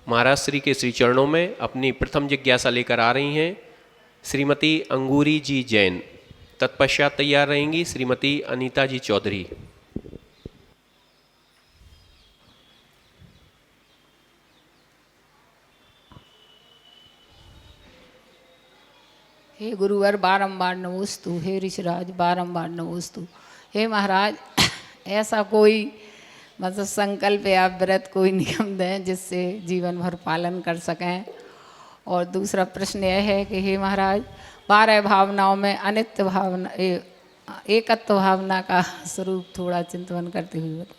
महाराज श्री के श्री चरणों में अपनी प्रथम जिज्ञासा लेकर आ रही हैं श्रीमती अंगूरी जी जैन। तत्पश्चात तैयार रहेंगी श्रीमती अनीता जी चौधरी। हे गुरुवर बारंबार नमोस्तु, हे ऋषिराज बारंबार नमोस्तु। हे महाराज, ऐसा कोई मतलब संकल्प या व्रत कोई नियम दें जिससे जीवन भर पालन कर सकें। और दूसरा प्रश्न यह है कि हे महाराज, 12 भावनाओं में अनित्य भावना एकत्व भावना का स्वरूप थोड़ा चिंतन करते हुए बताएं।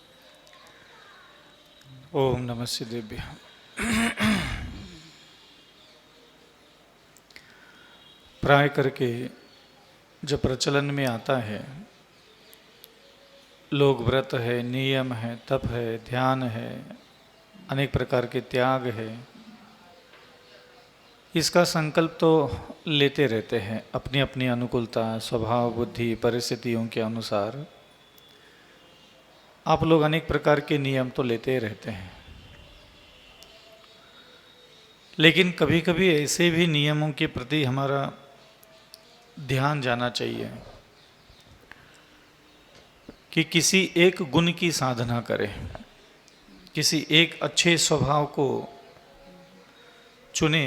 ओम नमः शिवाय। प्राय करके जो प्रचलन में आता है, लोग व्रत है, नियम है, तप है, ध्यान है, अनेक प्रकार के त्याग है, इसका संकल्प तो लेते रहते हैं अपनी अपनी अनुकूलता, स्वभाव, बुद्धि, परिस्थितियों के अनुसार। आप लोग अनेक प्रकार के नियम तो लेते रहते हैं, लेकिन कभी कभी ऐसे भी नियमों के प्रति हमारा ध्यान जाना चाहिए कि किसी एक गुण की साधना करें, किसी एक अच्छे स्वभाव को चुने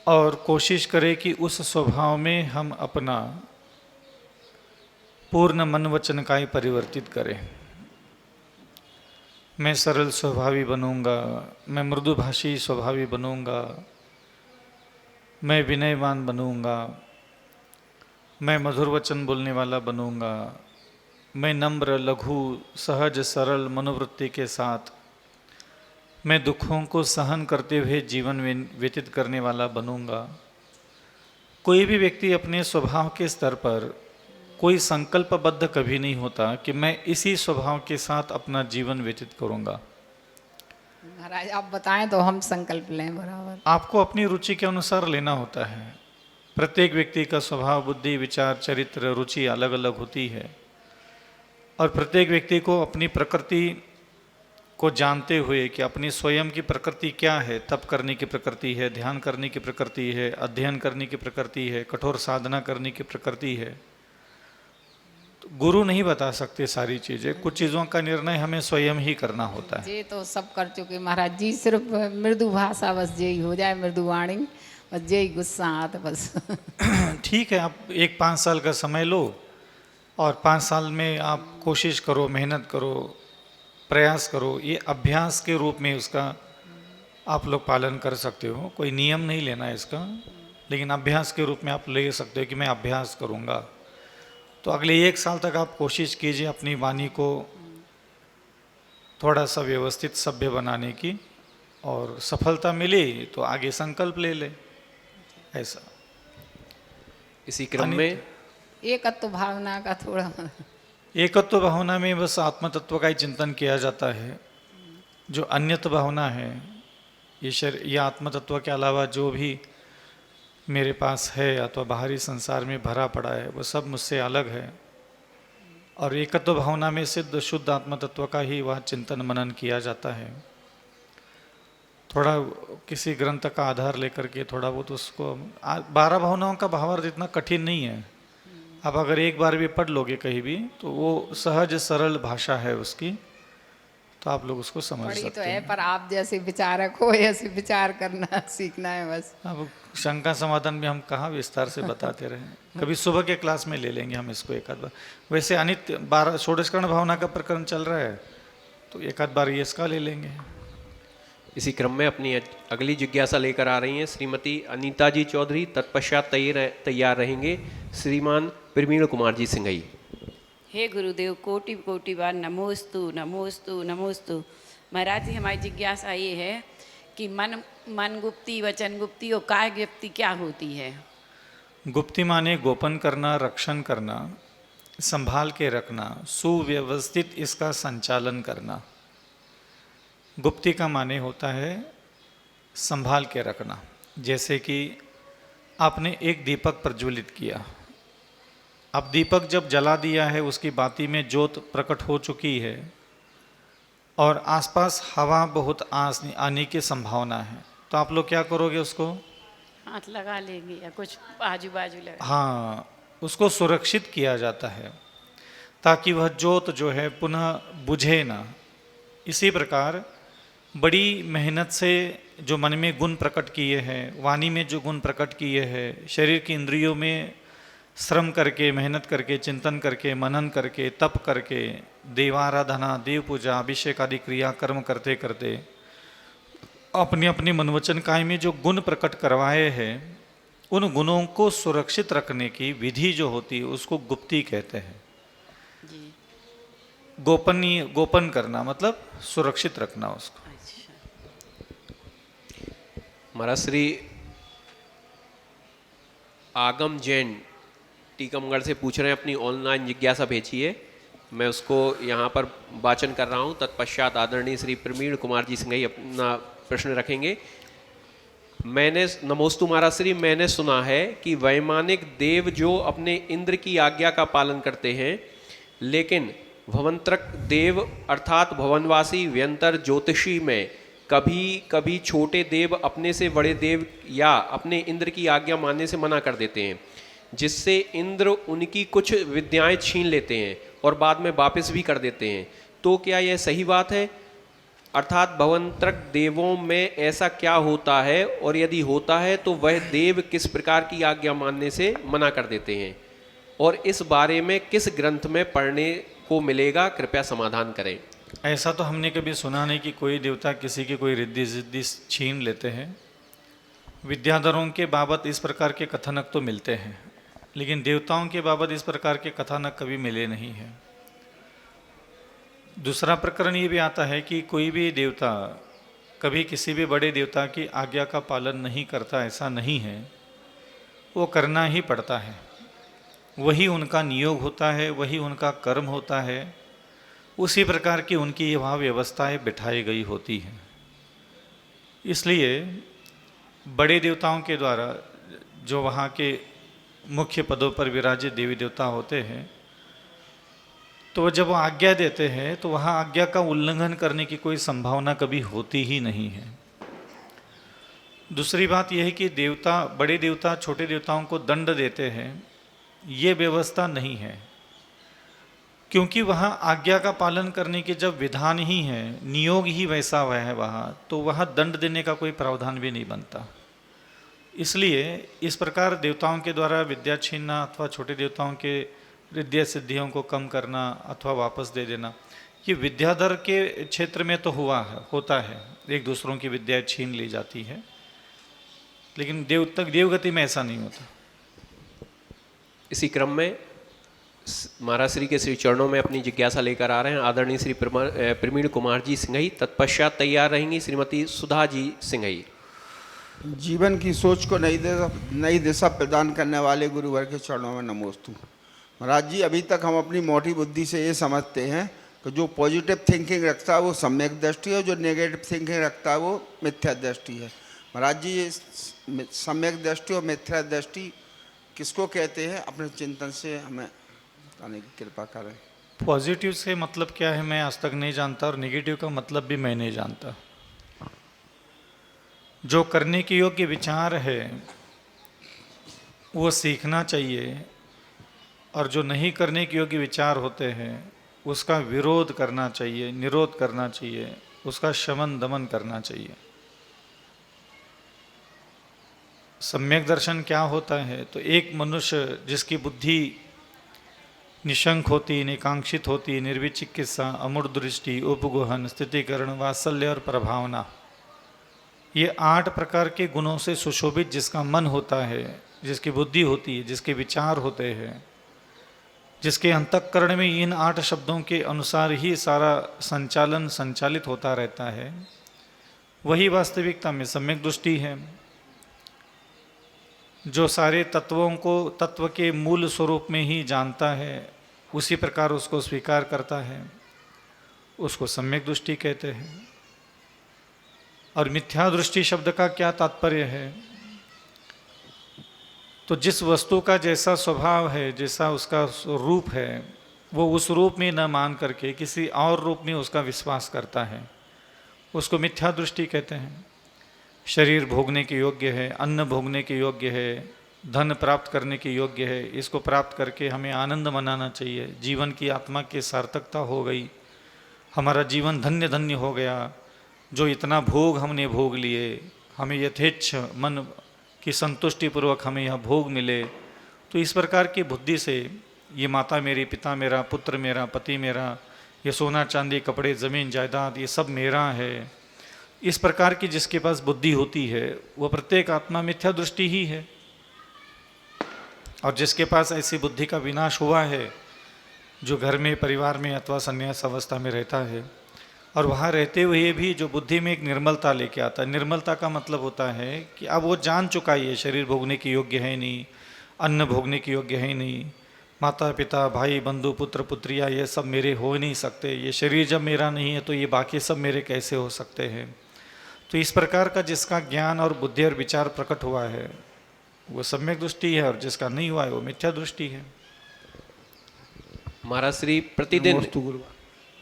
और कोशिश करें कि उस स्वभाव में हम अपना पूर्ण मन वचन काया परिवर्तित करें। मैं सरल स्वभावी बनूंगा, मैं मृदुभाषी स्वभावी बनूंगा, मैं विनयवान बनूंगा, मैं मधुर वचन बोलने वाला बनूंगा, मैं नम्र, लघु, सहज, सरल मनोवृत्ति के साथ मैं दुखों को सहन करते हुए जीवन व्यतीत करने वाला बनूंगा। कोई भी व्यक्ति अपने स्वभाव के स्तर पर कोई संकल्पबद्ध कभी नहीं होता कि मैं इसी स्वभाव के साथ अपना जीवन व्यतीत करूंगा। महाराज आप बताएं तो हम संकल्प लें बराबर। आपको अपनी रुचि के अनुसार लेना होता है। प्रत्येक व्यक्ति का स्वभाव, बुद्धि, विचार, चरित्र, रुचि अलग अलग होती है और प्रत्येक व्यक्ति को अपनी प्रकृति को जानते हुए कि अपनी स्वयं की प्रकृति क्या है, तप करने की प्रकृति है, ध्यान करने की प्रकृति है, अध्ययन करने की प्रकृति है, कठोर साधना करने की प्रकृति है। तो गुरु नहीं बता सकते सारी चीज़ें, कुछ चीज़ों का निर्णय हमें स्वयं ही करना होता है। ये तो सब कर चुके महाराज जी, सिर्फ मृदु भाषा बस यही हो जाए, मृदु वाणी बस यही गुस्सा आता बस। ठीक है, आप 1-5 साल का समय लो और 5 साल में आप कोशिश करो, मेहनत करो, प्रयास करो। ये अभ्यास के रूप में उसका आप लोग पालन कर सकते हो। कोई नियम नहीं लेना है इसका, लेकिन अभ्यास के रूप में आप ले सकते हो कि मैं अभ्यास करूँगा। तो अगले 1 साल तक आप कोशिश कीजिए अपनी वाणी को थोड़ा सा व्यवस्थित, सभ्य बनाने की, और सफलता मिली तो आगे संकल्प ले ले। ऐसा इसी क्रम में एकत्व भावना का थोड़ा एकत्व भावना में बस आत्म तत्व का ही चिंतन किया जाता है। जो अन्यत भावना है, ये आत्म तत्व के अलावा जो भी मेरे पास है अथवा बाहरी संसार में भरा पड़ा है, वो सब मुझसे अलग है। और एकत्व भावना में सिद्ध शुद्ध आत्म तत्व का ही वह चिंतन मनन किया जाता है। थोड़ा किसी ग्रंथ का आधार लेकर के थोड़ा बहुत उसको 12 भावनाओं का भावार्थ इतना कठिन नहीं है। आप अगर एक बार भी पढ़ लोगे कहीं भी तो वो सहज सरल भाषा है उसकी, तो आप लोग उसको समझ सकते तो है हैं। पर आप जैसे विचारक हो ऐसे विचार करना सीखना है बस। अब शंका समाधान में हम कहाँ विस्तार से बताते रहे, कभी सुबह के क्लास में ले लेंगे हम इसको एक आध बार। वैसे अनित्य 12 षोडशकर्ण भावना का प्रकरण चल रहा है तो एक आध बार ये इसका ले लेंगे। इसी क्रम में अपनी अगली जिज्ञासा लेकर आ रही हैं श्रीमती अनीता जी चौधरी। तत्पश्चात तैयार रहेंगे श्रीमान प्रवीण कुमार जी सिंघई। हे गुरुदेव, कोटि कोटि बार नमोस्तु नमोस्तु नमोस्तु। महाराज जी, हमारी जिज्ञासा ये है कि मन गुप्ती, वचन गुप्ती और काय गुप्ती क्या होती है? गुप्ती माने गोपन करना, रक्षण करना, संभाल के रखना, सुव्यवस्थित इसका संचालन करना। गुप्ती का माने होता है संभाल के रखना। जैसे कि आपने एक दीपक प्रज्वलित किया, अब दीपक जब जला दिया है, उसकी बाती में ज्योत प्रकट हो चुकी है, और आसपास हवा बहुत आने की संभावना है, तो आप लोग क्या करोगे? उसको हाथ लगा लेंगे या कुछ आजू बाजू लगा। हाँ, उसको सुरक्षित किया जाता है ताकि वह ज्योत जो है पुनः बुझे ना। इसी प्रकार बड़ी मेहनत से जो मन में गुण प्रकट किए हैं, वाणी में जो गुण प्रकट किए हैं, शरीर की इंद्रियों में श्रम करके, मेहनत करके, चिंतन करके, मनन करके, तप करके, देवाराधना, देव पूजा, अभिषेक आदि क्रिया कर्म करते करते अपने अपने मनवचन काय में जो गुण प्रकट करवाए हैं, उन गुणों को सुरक्षित रखने की विधि जो होती है उसको गुप्ती कहते हैं। जी। गोपन करना मतलब सुरक्षित रखना उसको। अच्छा। महाराज श्री आगम जैन टीकमगढ़ से पूछ रहे हैं, अपनी ऑनलाइन जिज्ञासा भेजी है, मैं उसको यहाँ पर वाचन कर रहा हूँ। तत्पश्चात आदरणीय श्री प्रवीण कुमार जी सिंघई अपना प्रश्न रखेंगे। नमोस्तु महाराज श्री, मैंने सुना है कि वैमानिक देव जो अपने इंद्र की आज्ञा का पालन करते हैं, लेकिन भवंतरक देव अर्थात भवनवासी व्यंतर ज्योतिषी में कभी कभी छोटे देव अपने से बड़े देव या अपने इंद्र की आज्ञा मानने से मना कर देते हैं, जिससे इंद्र उनकी कुछ विद्याएं छीन लेते हैं और बाद में वापस भी कर देते हैं। तो क्या यह सही बात है? अर्थात भवंतरक देवों में ऐसा क्या होता है, और यदि होता है तो वह देव किस प्रकार की आज्ञा मानने से मना कर देते हैं, और इस बारे में किस ग्रंथ में पढ़ने को मिलेगा? कृपया समाधान करें। ऐसा तो हमने कभी सुना नहीं कि कोई देवता किसी की कोई रिद्धि सिद्धि छीन लेते हैं। विद्याधरों के बाबत इस प्रकार के कथनक तो मिलते हैं, लेकिन देवताओं के बाबत इस प्रकार के कथानक कभी मिले नहीं हैं। दूसरा प्रकरण ये भी आता है कि कोई भी देवता कभी किसी भी बड़े देवता की आज्ञा का पालन नहीं करता, ऐसा नहीं है। वो करना ही पड़ता है, वही उनका नियोग होता है, वही उनका कर्म होता है। उसी प्रकार की उनकी वहाँ व्यवस्थाएं बिठाई गई होती हैं। इसलिए बड़े देवताओं के द्वारा जो वहाँ के मुख्य पदों पर विराजित देवी देवता होते हैं, तो जब वो आज्ञा देते हैं तो वहाँ आज्ञा का उल्लंघन करने की कोई संभावना कभी होती ही नहीं है। दूसरी बात यह है कि देवता, बड़े देवता छोटे देवताओं को दंड देते हैं, ये व्यवस्था नहीं है, क्योंकि वहाँ आज्ञा का पालन करने के जब विधान ही है, नियोग ही वैसा हुआ है वहाँ, तो वहाँ दंड देने का कोई प्रावधान भी नहीं बनता। इसलिए इस प्रकार देवताओं के द्वारा विद्या छीनना अथवा छोटे देवताओं के विद्या सिद्धियों को कम करना अथवा वापस दे देना, ये विद्याधर के क्षेत्र में तो होता है, एक दूसरों की विद्या छीन ली जाती है, लेकिन देवगति में ऐसा नहीं होता। इसी क्रम में महाराज श्री के श्री चरणों में अपनी जिज्ञासा लेकर आ रहे हैं आदरणीय श्री प्रवीण कुमार जी सिंघई। तत्पश्चात तैयार रहेंगी श्रीमती सुधा जी सिंघई। जीवन की सोच को नई दिशा प्रदान करने वाले गुरुवर के चरणों में नमोस्तु। महाराज जी, अभी तक हम अपनी मोटी बुद्धि से ये समझते हैं कि जो पॉजिटिव थिंकिंग रखता है वो सम्यक दृष्टि है, जो नेगेटिव थिंकिंग रखता है वो मिथ्या दृष्टि है। महाराज जी, ये सम्यक दृष्टि और मिथ्या दृष्टि किसको कहते हैं? अपने चिंतन से हमें बताने की कृपा करें। पॉजिटिव से मतलब क्या है मैं आज तक नहीं जानता, और नेगेटिव का मतलब भी मैं नहीं जानता। जो करने के योग्य विचार है वो सीखना चाहिए, और जो नहीं करने के योग्य विचार होते हैं उसका विरोध करना चाहिए, निरोध करना चाहिए, उसका शमन दमन करना चाहिए। सम्यक दर्शन क्या होता है? तो एक मनुष्य जिसकी बुद्धि निशंक होती, निकांक्षित होती, निर्विचिकित्सा, अमूढ़ दृष्टि, उपगोहन, स्थितिकरण, वात्सल्य और प्रभावना, ये 8 प्रकार के गुणों से सुशोभित जिसका मन होता है, जिसकी बुद्धि होती है, जिसके विचार होते हैं, जिसके अंतःकरण में इन 8 शब्दों के अनुसार ही सारा संचालन संचालित होता रहता है, वही वास्तविकता में सम्यक दृष्टि है। जो सारे तत्वों को तत्व के मूल स्वरूप में ही जानता है, उसी प्रकार उसको स्वीकार करता है, उसको सम्यक दृष्टि कहते हैं। और मिथ्या दृष्टि शब्द का क्या तात्पर्य है? तो जिस वस्तु का जैसा स्वभाव है, जैसा उसका रूप है, वो उस रूप में न मान करके किसी और रूप में उसका विश्वास करता है, उसको मिथ्या दृष्टि कहते हैं। शरीर भोगने के योग्य है, अन्न भोगने के योग्य है, धन प्राप्त करने के योग्य है, इसको प्राप्त करके हमें आनंद मनाना चाहिए, जीवन की आत्मा की सार्थकता हो गई, हमारा जीवन धन्य धन्य हो गया, जो इतना भोग हमने भोग लिए, हमें यथेच्छ मन की संतुष्टि पूर्वक हमें यह भोग मिले। तो इस प्रकार की बुद्धि से ये माता मेरी, पिता मेरा, पुत्र मेरा, पति मेरा, ये सोना चांदी कपड़े ज़मीन जायदाद ये सब मेरा है, इस प्रकार की जिसके पास बुद्धि होती है वह प्रत्येक आत्मा मिथ्या दृष्टि ही है। और जिसके पास ऐसी बुद्धि का विनाश हुआ है, जो घर में, परिवार में अथवा संन्यास अवस्था में रहता है, और वहाँ रहते हुए भी जो बुद्धि में एक निर्मलता लेके आता है। निर्मलता का मतलब होता है कि अब वो जान चुका है शरीर भोगने के योग्य है नहीं, अन्न भोगने के योग्य है नहीं, माता पिता भाई बंधु पुत्र पुत्रियाँ ये सब मेरे हो नहीं सकते, ये शरीर जब मेरा नहीं है तो ये बाकी सब मेरे कैसे हो सकते हैं। तो इस प्रकार का जिसका ज्ञान और बुद्धि और विचार प्रकट हुआ है वो सम्यक दृष्टि है, और जिसका नहीं हुआ है वो मिथ्या दृष्टि है। महाराज श्री प्रतिदिन नमोस्तु गुरुवार।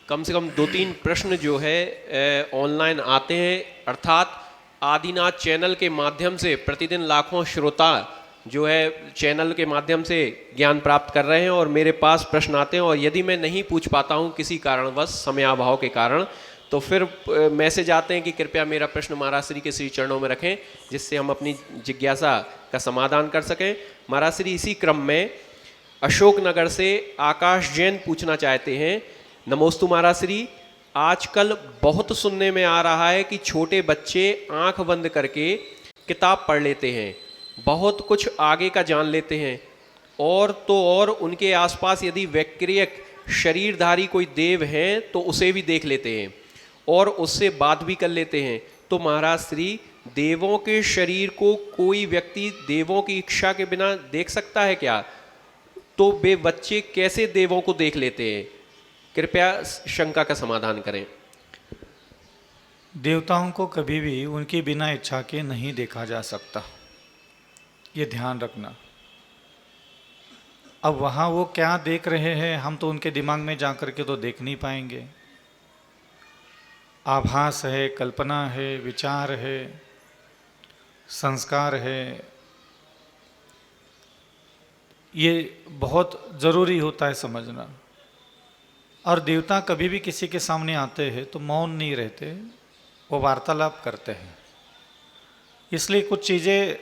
कम से कम 2-3 प्रश्न जो है ऑनलाइन आते हैं, अर्थात आदिनाथ चैनल के माध्यम से प्रतिदिन लाखों श्रोता जो है चैनल के माध्यम से ज्ञान प्राप्त कर रहे हैं, और मेरे पास प्रश्न आते हैं, और यदि मैं नहीं पूछ पाता हूं किसी कारणवश, समयाभाव के कारण, तो फिर मैसेज आते हैं कि कृपया मेरा प्रश्न महाराज श्री के श्री चरणों में रखें, जिससे हम अपनी जिज्ञासा का समाधान कर सकें। महाराज श्री इसी क्रम में अशोकनगर से आकाश जैन पूछना चाहते हैं। नमोस्तु महाराज श्री, आजकल बहुत सुनने में आ रहा है कि छोटे बच्चे आंख बंद करके किताब पढ़ लेते हैं, बहुत कुछ आगे का जान लेते हैं, और तो और उनके आसपास यदि वैक्रियक शरीरधारी कोई देव हैं तो उसे भी देख लेते हैं और उससे बात भी कर लेते हैं। तो महाराज श्री, देवों के शरीर को कोई व्यक्ति देवों की इच्छा के बिना देख सकता है क्या? तो वे बच्चे कैसे देवों को देख लेते हैं? कृपया शंका का समाधान करें। देवताओं को कभी भी उनकी बिना इच्छा के नहीं देखा जा सकता, ये ध्यान रखना। अब वहाँ वो क्या देख रहे हैं हम तो उनके दिमाग में जा कर के तो देख नहीं पाएंगे। आभास है, कल्पना है, विचार है, संस्कार है, ये बहुत ज़रूरी होता है समझना। और देवता कभी भी किसी के सामने आते हैं तो मौन नहीं रहते, वो वार्तालाप करते हैं। इसलिए कुछ चीज़ें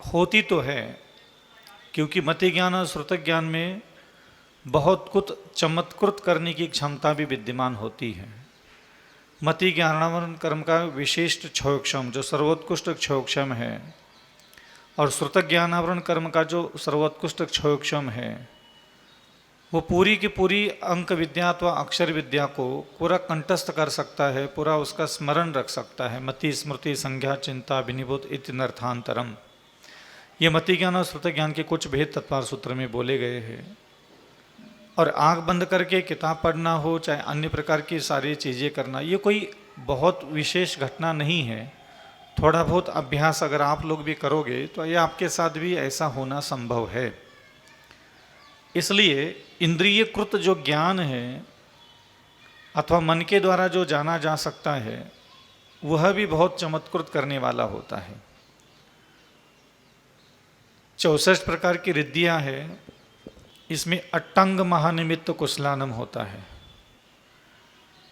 होती तो है, क्योंकि मति ज्ञान और श्रुत ज्ञान में बहुत कुछ चमत्कृत करने की क्षमता भी विद्यमान होती है। मति ज्ञानावरण कर्म का विशिष्ट क्षयोक्षम जो सर्वोत्कृष्ट क्षयोक्षम है, और श्रुत ज्ञानावरण कर्म का जो सर्वोत्कृष्ट क्षयोक्षम है, वो पूरी की पूरी अंक विद्या अथवा अक्षर विद्या को पूरा कंठस्थ कर सकता है, पूरा उसका स्मरण रख सकता है। मति स्मृति संज्ञा चिंता विनिबोध इति नर्थांतरम, ये मति ज्ञान और श्रुत ज्ञान के कुछ भेद तत्वार सूत्र में बोले गए हैं। और आंख बंद करके किताब पढ़ना हो, चाहे अन्य प्रकार की सारी चीज़ें करना, ये कोई बहुत विशेष घटना नहीं है। थोड़ा बहुत अभ्यास अगर आप लोग भी करोगे तो ये आपके साथ भी ऐसा होना संभव है। इसलिए इंद्रियकृत जो ज्ञान है अथवा मन के द्वारा जो जाना जा सकता है, वह भी बहुत चमत्कृत करने वाला होता है। 64 प्रकार की रिद्धियाँ है, इसमें अट्टंग महानिमित्त कुशलानम होता है।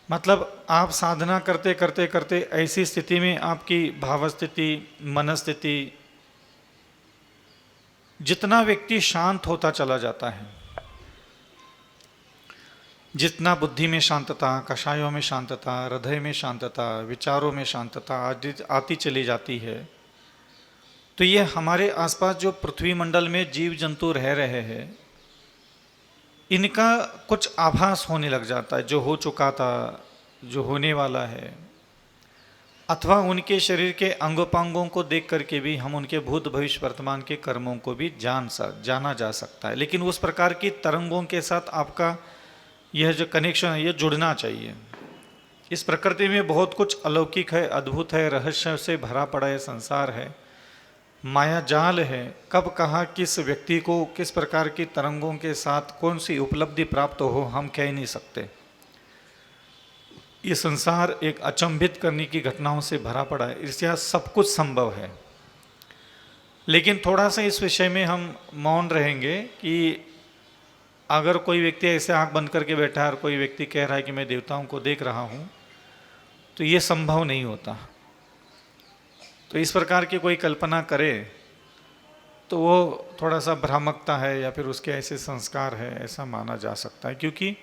मतलब आप साधना करते करते करते ऐसी स्थिति में आपकी भाव स्थिति, मन स्थिति, जितना व्यक्ति शांत होता चला जाता है, जितना बुद्धि में शांतता, कषायों में शांतता, हृदय में शांतता, विचारों में शांतता आती चली जाती है, तो ये हमारे आसपास जो पृथ्वी मंडल में जीव जंतु रह रहे हैं, इनका कुछ आभास होने लग जाता है, जो हो चुका था, जो होने वाला है, अथवा उनके शरीर के अंगोपांगों को देख करके भी हम उनके भूत भविष्य वर्तमान के कर्मों को भी जाना जा सकता है। लेकिन उस प्रकार की तरंगों के साथ आपका यह जो कनेक्शन है ये जुड़ना चाहिए। इस प्रकृति में बहुत कुछ अलौकिक है, अद्भुत है, रहस्य से भरा पड़ा है संसार है। माया जाल है, कब कहाँ किस व्यक्ति को किस प्रकार की तरंगों के साथ कौन सी उपलब्धि प्राप्त हो हम कह नहीं सकते। ये संसार एक अचंभित करने की घटनाओं से भरा पड़ा है, इसलिए सब कुछ संभव है। लेकिन थोड़ा सा इस विषय में हम मौन रहेंगे कि अगर कोई व्यक्ति ऐसे आंख बंद करके बैठा है और कोई व्यक्ति कह रहा है कि मैं देवताओं को देख रहा हूँ, तो ये संभव नहीं होता। तो इस प्रकार की कोई कल्पना करे तो वो थोड़ा सा भ्रामकता है या फिर उसके ऐसे संस्कार है, ऐसा माना जा सकता है। क्योंकि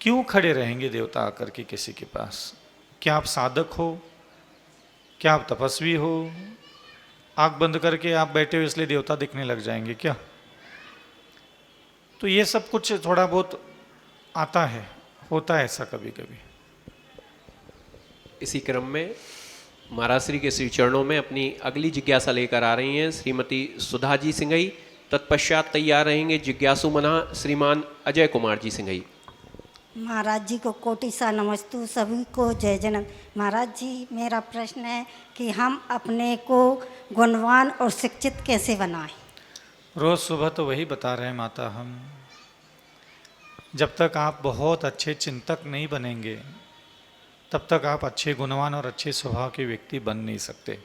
क्यों खड़े रहेंगे देवता आकर के किसी के पास? क्या आप साधक हो? क्या आप तपस्वी हो? आंख बंद करके आप बैठे हो इसलिए देवता दिखने लग जाएंगे क्या? तो ये सब कुछ थोड़ा बहुत आता है, होता है ऐसा कभी कभी। इसी क्रम में महाराज श्री के श्री चरणों में अपनी अगली जिज्ञासा लेकर आ रही हैं श्रीमती सुधा जी सिंघई। तत्पश्चात तैयार रहेंगे जिज्ञासु मना श्रीमान अजय कुमार जी सिंघई। महाराज जी को कोटि सा नमस्तु, सभी को जय जनक। महाराज जी, मेरा प्रश्न है कि हम अपने को गुणवान और शिक्षित कैसे बनाएं? रोज सुबह तो वही बता रहे हैं माता, हम जब तक आप बहुत अच्छे चिंतक नहीं बनेंगे तब तक आप अच्छे गुणवान और अच्छे स्वभाव के व्यक्ति बन नहीं सकते।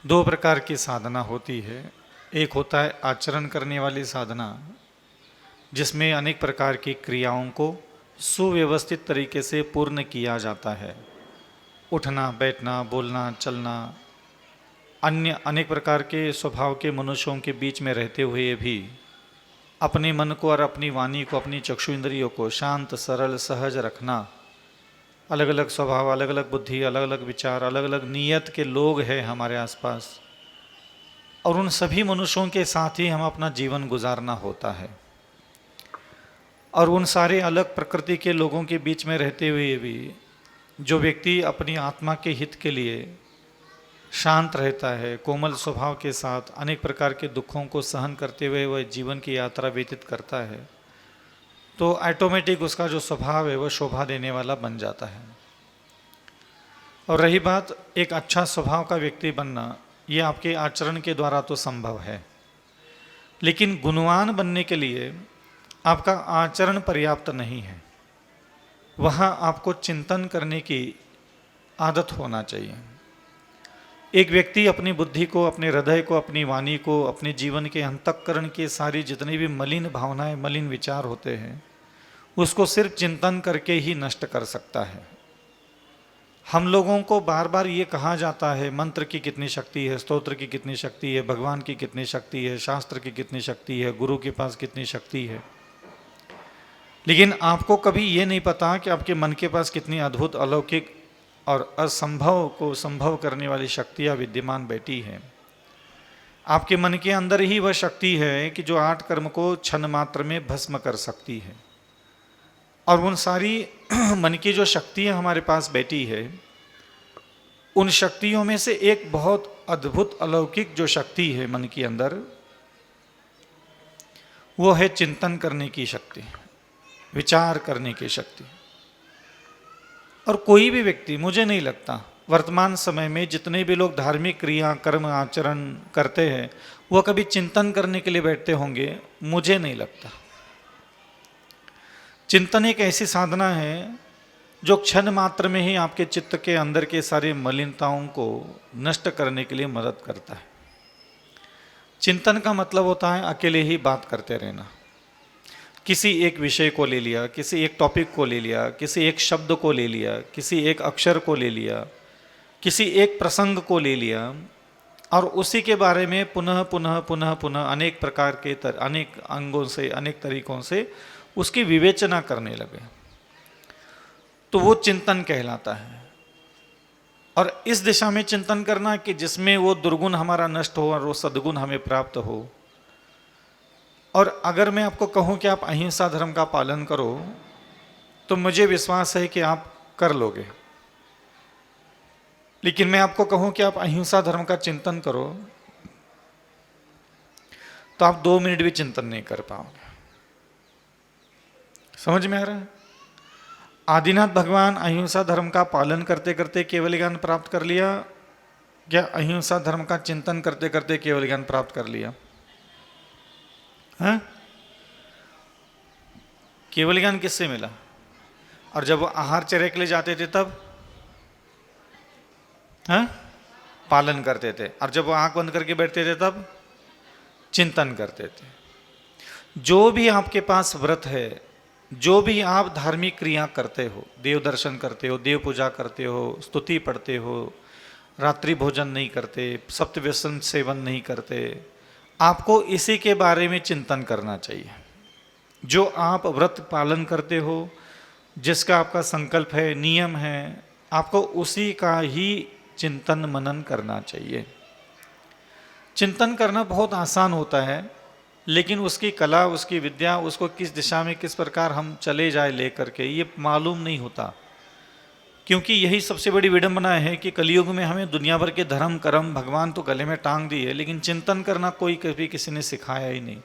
दो प्रकार की साधना होती है। एक होता है आचरण करने वाली साधना, जिसमें अनेक प्रकार की क्रियाओं को सुव्यवस्थित तरीके से पूर्ण किया जाता है। उठना, बैठना, बोलना, चलना, अन्य अनेक प्रकार के स्वभाव के मनुष्यों के बीच में रहते हुए भी अपने मन को और अपनी वाणी को, अपनी चक्षु इंद्रियों को शांत, सरल, सहज रखना। अलग अलग स्वभाव, अलग अलग बुद्धि, अलग अलग विचार, अलग अलग नीयत के लोग हैं हमारे आसपास, और उन सभी मनुष्यों के साथ ही हम अपना जीवन गुजारना होता है। और उन सारे अलग प्रकृति के लोगों के बीच में रहते हुए भी जो व्यक्ति अपनी आत्मा के हित के लिए शांत रहता है, कोमल स्वभाव के साथ अनेक प्रकार के दुखों को सहन करते हुए वह जीवन की यात्रा व्यतीत करता है, तो ऑटोमेटिक उसका जो स्वभाव है वह शोभा देने वाला बन जाता है। और रही बात एक अच्छा स्वभाव का व्यक्ति बनना, ये आपके आचरण के द्वारा तो संभव है, लेकिन गुणवान बनने के लिए आपका आचरण पर्याप्त नहीं है। वहाँ आपको चिंतन करने की आदत होना चाहिए। एक व्यक्ति अपनी बुद्धि को, अपने हृदय को, अपनी वाणी को, अपने जीवन के अंतःकरण के सारी जितनी भी मलिन भावनाएं, मलिन विचार होते हैं, उसको सिर्फ चिंतन करके ही नष्ट कर सकता है। हम लोगों को बार बार ये कहा जाता है मंत्र की कितनी शक्ति है, स्तोत्र की कितनी शक्ति है, भगवान की कितनी शक्ति है, शास्त्र की कितनी शक्ति है, गुरु के पास कितनी शक्ति है, लेकिन आपको कभी ये नहीं पता कि आपके मन के पास कितनी अद्भुत, अलौकिक और असंभव को संभव करने वाली शक्तियाँ विद्यमान बैठी हैं। आपके मन के अंदर ही वह शक्ति है कि जो 8 कर्म को क्षण मात्र में भस्म कर सकती है। और उन सारी मन की जो शक्तियाँ हमारे पास बैठी है, उन शक्तियों में से एक बहुत अद्भुत अलौकिक जो शक्ति है मन के अंदर, वो है चिंतन करने की शक्ति, विचार करने की शक्ति। और कोई भी व्यक्ति, मुझे नहीं लगता वर्तमान समय में जितने भी लोग धार्मिक क्रिया, कर्म, आचरण करते हैं, वो कभी चिंतन करने के लिए बैठते होंगे, मुझे नहीं लगता। चिंतन एक ऐसी साधना है जो क्षण मात्र में ही आपके चित्त के अंदर के सारी मलिनताओं को नष्ट करने के लिए मदद करता है। चिंतन का मतलब होता है अकेले ही बात करते रहना। किसी एक विषय को ले लिया, किसी एक टॉपिक को ले लिया, किसी एक शब्द को ले लिया, किसी एक अक्षर को ले लिया, किसी एक प्रसंग को ले लिया, और उसी के बारे में पुनः पुनः पुनः पुनः अनेक प्रकार के अनेक अंगों से, अनेक तरीकों से उसकी विवेचना करने लगे, तो वो चिंतन कहलाता है। और इस दिशा में चिंतन करना कि जिसमें वो दुर्गुण हमारा नष्ट हो और वो सद्गुण हमें प्राप्त हो। और अगर मैं आपको कहूँ कि आप अहिंसा धर्म का पालन करो, तो मुझे विश्वास है कि आप कर लोगे। लेकिन मैं आपको कहूँ कि आप अहिंसा धर्म का चिंतन करो, तो आप 2 मिनट भी चिंतन नहीं कर पाओगे। समझ में आ रहा है? आदिनाथ भगवान अहिंसा धर्म का पालन करते करते केवल ज्ञान प्राप्त कर लिया, क्या अहिंसा धर्म का चिंतन करते करते केवल ज्ञान प्राप्त कर लिया? हाँ? केवल ज्ञान किससे मिला? और जब वो आहार चर्या के लिए जाते थे तब हाँ? पालन करते थे। और जब वो आंख बंद करके बैठते थे तब चिंतन करते थे। जो भी आपके पास व्रत है, जो भी आप धार्मिक क्रिया करते हो, देव दर्शन करते हो, देव पूजा करते हो, स्तुति पढ़ते हो, रात्रि भोजन नहीं करते, सप्तव्यसन सेवन नहीं करते, आपको इसी के बारे में चिंतन करना चाहिए। जो आप व्रत पालन करते हो, जिसका आपका संकल्प है, नियम है, आपको उसी का ही चिंतन मनन करना चाहिए। चिंतन करना बहुत आसान होता है, लेकिन उसकी कला, उसकी विद्या, उसको किस दिशा में किस प्रकार हम चले जाए लेकर के, ये मालूम नहीं होता। क्योंकि यही सबसे बड़ी विडंबना है कि कलयुग में हमें दुनिया भर के धर्म कर्म भगवान तो गले में टांग दी है, लेकिन चिंतन करना कोई कभी किसी ने सिखाया ही नहीं।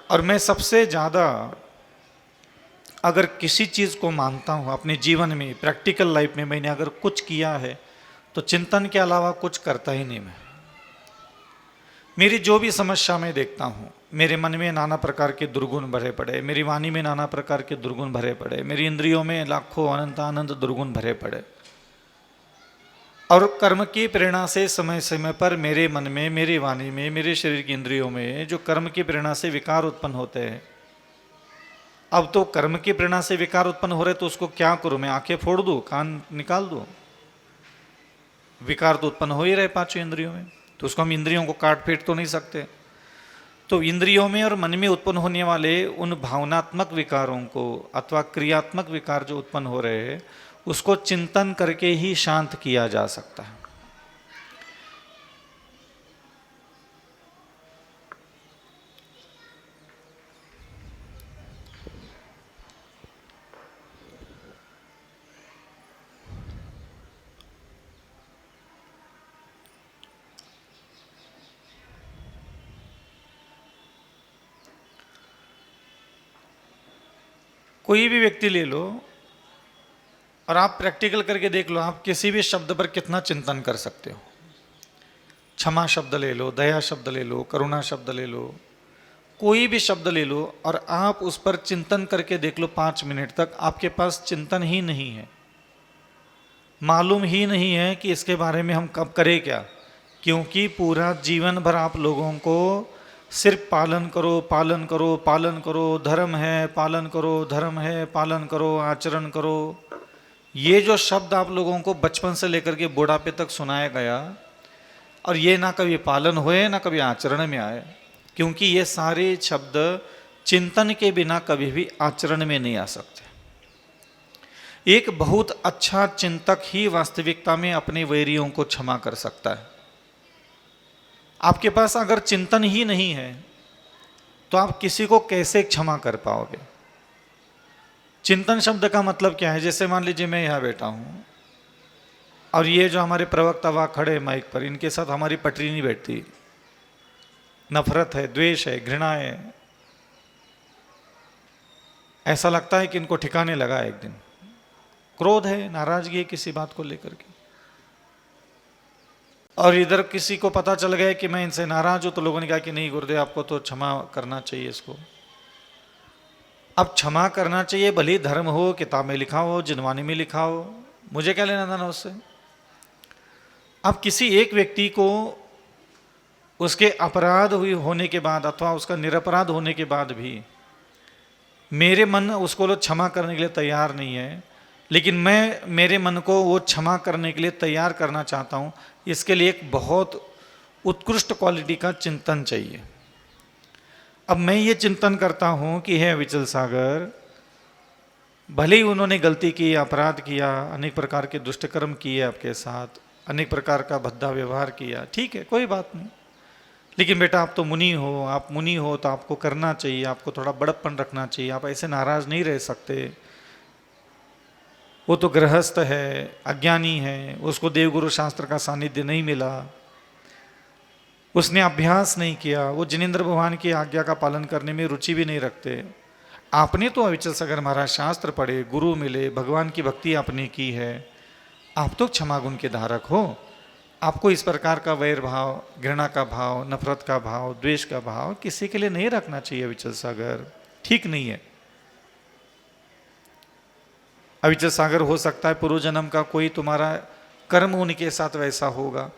और मैं सबसे ज़्यादा अगर किसी चीज़ को मानता हूँ अपने जीवन में, प्रैक्टिकल लाइफ में मैंने अगर कुछ किया है तो चिंतन के अलावा कुछ करता ही नहीं मैं। मेरी जो भी समस्या मैं देखता हूँ, मेरे मन में नाना प्रकार के दुर्गुण भरे पड़े, मेरी वाणी में नाना प्रकार के दुर्गुण भरे पड़े, मेरी इंद्रियों में लाखों अनंत दुर्गुण भरे पड़े, और कर्म की प्रेरणा से समय समय पर मेरे मन में, मेरी वाणी में, मेरे शरीर की इंद्रियों में जो कर्म की प्रेरणा से विकार उत्पन्न होते हैं। अब तो कर्म की प्रेरणा से विकार उत्पन्न हो रहे तो उसको क्या करूं मैं? आंखें फोड़ दूं, कान निकाल दूं? विकार तो उत्पन्न हो ही रहे पांचों इंद्रियों में, तो उसको हम इंद्रियों को काट पीट तो नहीं सकते। तो इंद्रियों में और मन में उत्पन्न होने वाले उन भावनात्मक विकारों को अथवा क्रियात्मक विकार जो उत्पन्न हो रहे हैं, उसको चिंतन करके ही शांत किया जा सकता है। कोई भी व्यक्ति ले लो और आप प्रैक्टिकल करके देख लो, आप किसी भी शब्द पर कितना चिंतन कर सकते हो। क्षमा शब्द ले लो, दया शब्द ले लो, करुणा शब्द ले लो, कोई भी शब्द ले लो और आप उस पर चिंतन करके देख लो 5 मिनट तक, आपके पास चिंतन ही नहीं है, मालूम ही नहीं है कि इसके बारे में हम कब करें क्या। क्योंकि पूरा जीवन भर आप लोगों को सिर्फ पालन करो, पालन करो, पालन करो, धर्म है पालन करो, धर्म है पालन करो, आचरण करो, ये जो शब्द आप लोगों को बचपन से लेकर के बुढ़ापे तक सुनाया गया, और ये ना कभी पालन हुए ना कभी आचरण में आए। क्योंकि ये सारे शब्द चिंतन के बिना कभी भी आचरण में नहीं आ सकते। एक बहुत अच्छा चिंतक ही वास्तविकता में अपने वैरियों को क्षमा कर सकता है। आपके पास अगर चिंतन ही नहीं है तो आप किसी को कैसे क्षमा कर पाओगे? चिंतन शब्द का मतलब क्या है? जैसे मान लीजिए मैं यहाँ बैठा हूँ और ये जो हमारे प्रवक्ता वहाँ खड़े माइक पर, इनके साथ हमारी पटरी नहीं बैठती, नफरत है, द्वेष है, घृणा है, ऐसा लगता है कि इनको ठिकाने लगा एक दिन, क्रोध है, नाराजगी है किसी बात को लेकर के, और इधर किसी को पता चल गया कि मैं इनसे नाराज हूं तो लोगों ने कहा कि नहीं गुरुदेव आपको तो क्षमा करना चाहिए इसको। अब क्षमा करना चाहिए, भले धर्म हो, किताब में लिखा हो, जिनवानी में लिखा हो, मुझे क्या लेना देना उससे। अब किसी एक व्यक्ति को उसके अपराध हुई होने के बाद अथवा उसका निरपराध होने के बाद भी मेरे मन उसको लोग क्षमा करने के लिए तैयार नहीं है, लेकिन मैं मेरे मन को वो क्षमा करने के लिए तैयार करना चाहता हूँ। इसके लिए एक बहुत उत्कृष्ट क्वालिटी का चिंतन चाहिए। अब मैं ये चिंतन करता हूँ कि है विचल सागर, भले ही उन्होंने गलती की, अपराध किया, अनेक प्रकार के दुष्टकर्म किए आपके साथ, अनेक प्रकार का भद्दा व्यवहार किया, ठीक है कोई बात नहीं, लेकिन बेटा आप तो मुनि हो, आप मुनि हो तो आपको करना चाहिए, आपको थोड़ा बड़प्पन रखना चाहिए, आप ऐसे नाराज नहीं रह सकते। वो तो गृहस्थ है, अज्ञानी है, उसको देवगुरु शास्त्र का सानिध्य नहीं मिला, उसने अभ्यास नहीं किया, वो जिनेंद्र भगवान की आज्ञा का पालन करने में रुचि भी नहीं रखते। आपने तो अविचल सागर महाराज शास्त्र पढ़े, गुरु मिले, भगवान की भक्ति आपने की है, आप तो क्षमा गुण के धारक हो, आपको इस प्रकार का वैर भाव, घृणा का भाव, नफरत का भाव, द्वेष का भाव किसी के लिए नहीं रखना चाहिए अविचल सागर, ठीक नहीं है। अविचल सागर हो सकता है पूर्व जन्म का कोई तुम्हारा कर्म उनके साथ वैसा होगा,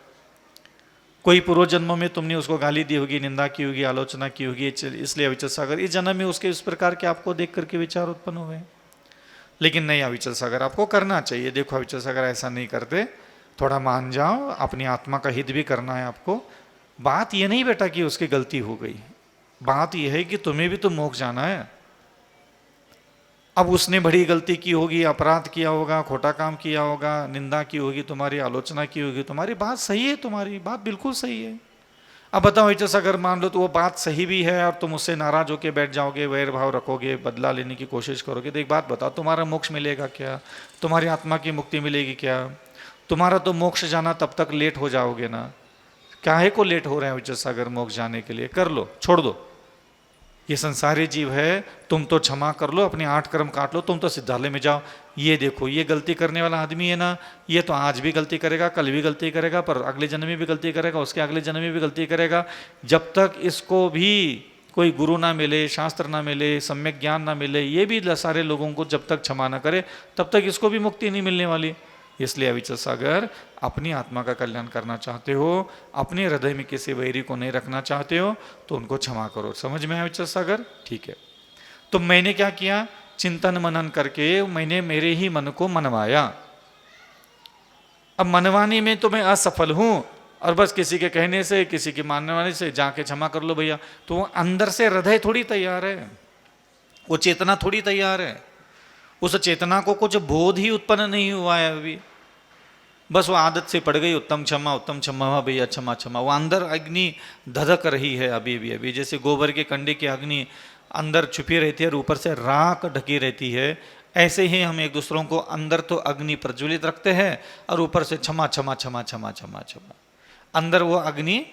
कोई पूर्व जन्मों में तुमने उसको गाली दी होगी, निंदा की होगी, आलोचना की होगी, इसलिए अविचल सागर इस जन्म में उसके इस प्रकार के आपको देख करके विचार उत्पन्न हुए। लेकिन नहीं अविचल सागर, आपको करना चाहिए। देखो अविचल सागर ऐसा नहीं करते, थोड़ा मान जाओ, अपनी आत्मा का हित भी करना है आपको। बात ये नहीं बेटा कि उसकी गलती हो गई, बात यह है कि तुम्हें भी तो मोक्ष जाना है। अब उसने बड़ी गलती की होगी, अपराध किया होगा, खोटा काम किया होगा, निंदा की होगी, तुम्हारी आलोचना की होगी, तुम्हारी बात सही है, तुम्हारी बात बिल्कुल सही है। अब बताओ ऐसा अगर मान लो तो वो बात सही भी है और तुम उससे नाराज होकर बैठ जाओगे, वैर भाव रखोगे, बदला लेने की कोशिश करोगे, तो एक बात बताओ, तुम्हारा मोक्ष मिलेगा क्या? तुम्हारी आत्मा की मुक्ति मिलेगी क्या? तुम्हारा तो मोक्ष जाना तब तक लेट हो जाओगे ना। काहे को लेट हो रहे हैं अविचल सागर मोक्ष जाने के लिए? कर लो, छोड़ दो, ये संसारी जीव है, तुम तो क्षमा कर लो, अपने 8 कर्म काट लो, तुम तो सिद्धालय में जाओ। ये देखो, ये गलती करने वाला आदमी है ना, ये तो आज भी गलती करेगा, कल भी गलती करेगा, पर अगले जन्म में भी गलती करेगा, उसके अगले जन्म में भी गलती करेगा। जब तक इसको भी कोई गुरु ना मिले, शास्त्र ना मिले, सम्यक ज्ञान ना मिले, ये भी सारे लोगों को जब तक क्षमा ना करे, तब तक इसको भी मुक्ति नहीं मिलने वाली। इसलिए अविचल सागर, अपनी आत्मा का कल्याण करना चाहते हो, अपने हृदय में किसी वैरी को नहीं रखना चाहते हो, तो उनको क्षमा करो। समझ में आया अविचल सागर? ठीक है। तो मैंने क्या किया, चिंतन मनन करके मैंने मेरे ही मन को मनवाया। अब मनवाने में तो मैं असफल हूं, और बस किसी के कहने से, किसी के मानने वाले से जाके क्षमा कर लो भैया, तो वो अंदर से हृदय थोड़ी तैयार है, वो चेतना थोड़ी तैयार है। उस चेतना को कुछ बोध ही उत्पन्न नहीं हुआ है अभी, बस वो आदत से पड़ गई, उत्तम क्षमा भैया, क्षमा क्षमा। वो अंदर अग्नि धधक रही है अभी भी, अभी जैसे गोबर के कंडे की अग्नि अंदर छुपी रहती है और ऊपर से राख ढकी रहती है, ऐसे ही हम एक दूसरों को अंदर तो अग्नि प्रज्वलित रखते हैं और ऊपर से क्षमा क्षमा क्षमा क्षमा क्षमा क्षमा। अंदर वो अग्नि,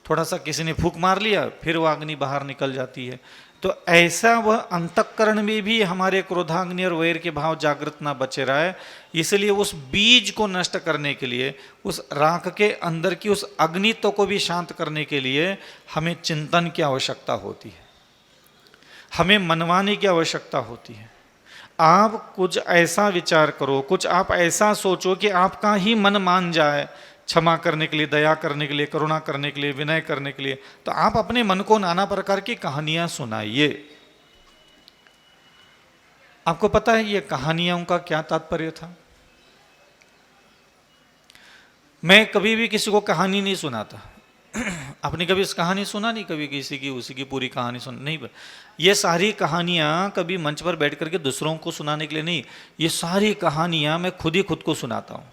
थोड़ा सा किसी ने फूंक मार लिया, फिर वो अग्नि बाहर निकल जाती है। तो ऐसा वह अंतःकरण में भी हमारे क्रोधाग्नि और वैर के भाव जागृत ना बचे रहे, इसलिए उस बीज को नष्ट करने के लिए, उस राख के अंदर की उस अग्नित्व को भी शांत करने के लिए हमें चिंतन की आवश्यकता होती है, हमें मनवाने की आवश्यकता होती है। आप कुछ ऐसा विचार करो, कुछ आप ऐसा सोचो कि आपका ही मन मान जाए क्षमा करने के लिए, दया करने के लिए, करुणा करने के लिए, विनय करने के लिए। तो आप अपने मन को नाना प्रकार की कहानियां सुनाइए। आपको पता है ये कहानियों का क्या तात्पर्य था? मैं कभी भी किसी को कहानी नहीं सुनाता। आपने कभी इस कहानी सुना नहीं कभी किसी की, उसी की पूरी कहानी सुन नहीं। ये सारी कहानियां कभी मंच पर बैठ करके दूसरों को सुनाने के लिए नहीं, ये सारी कहानियां मैं खुद ही खुद को सुनाता हूं।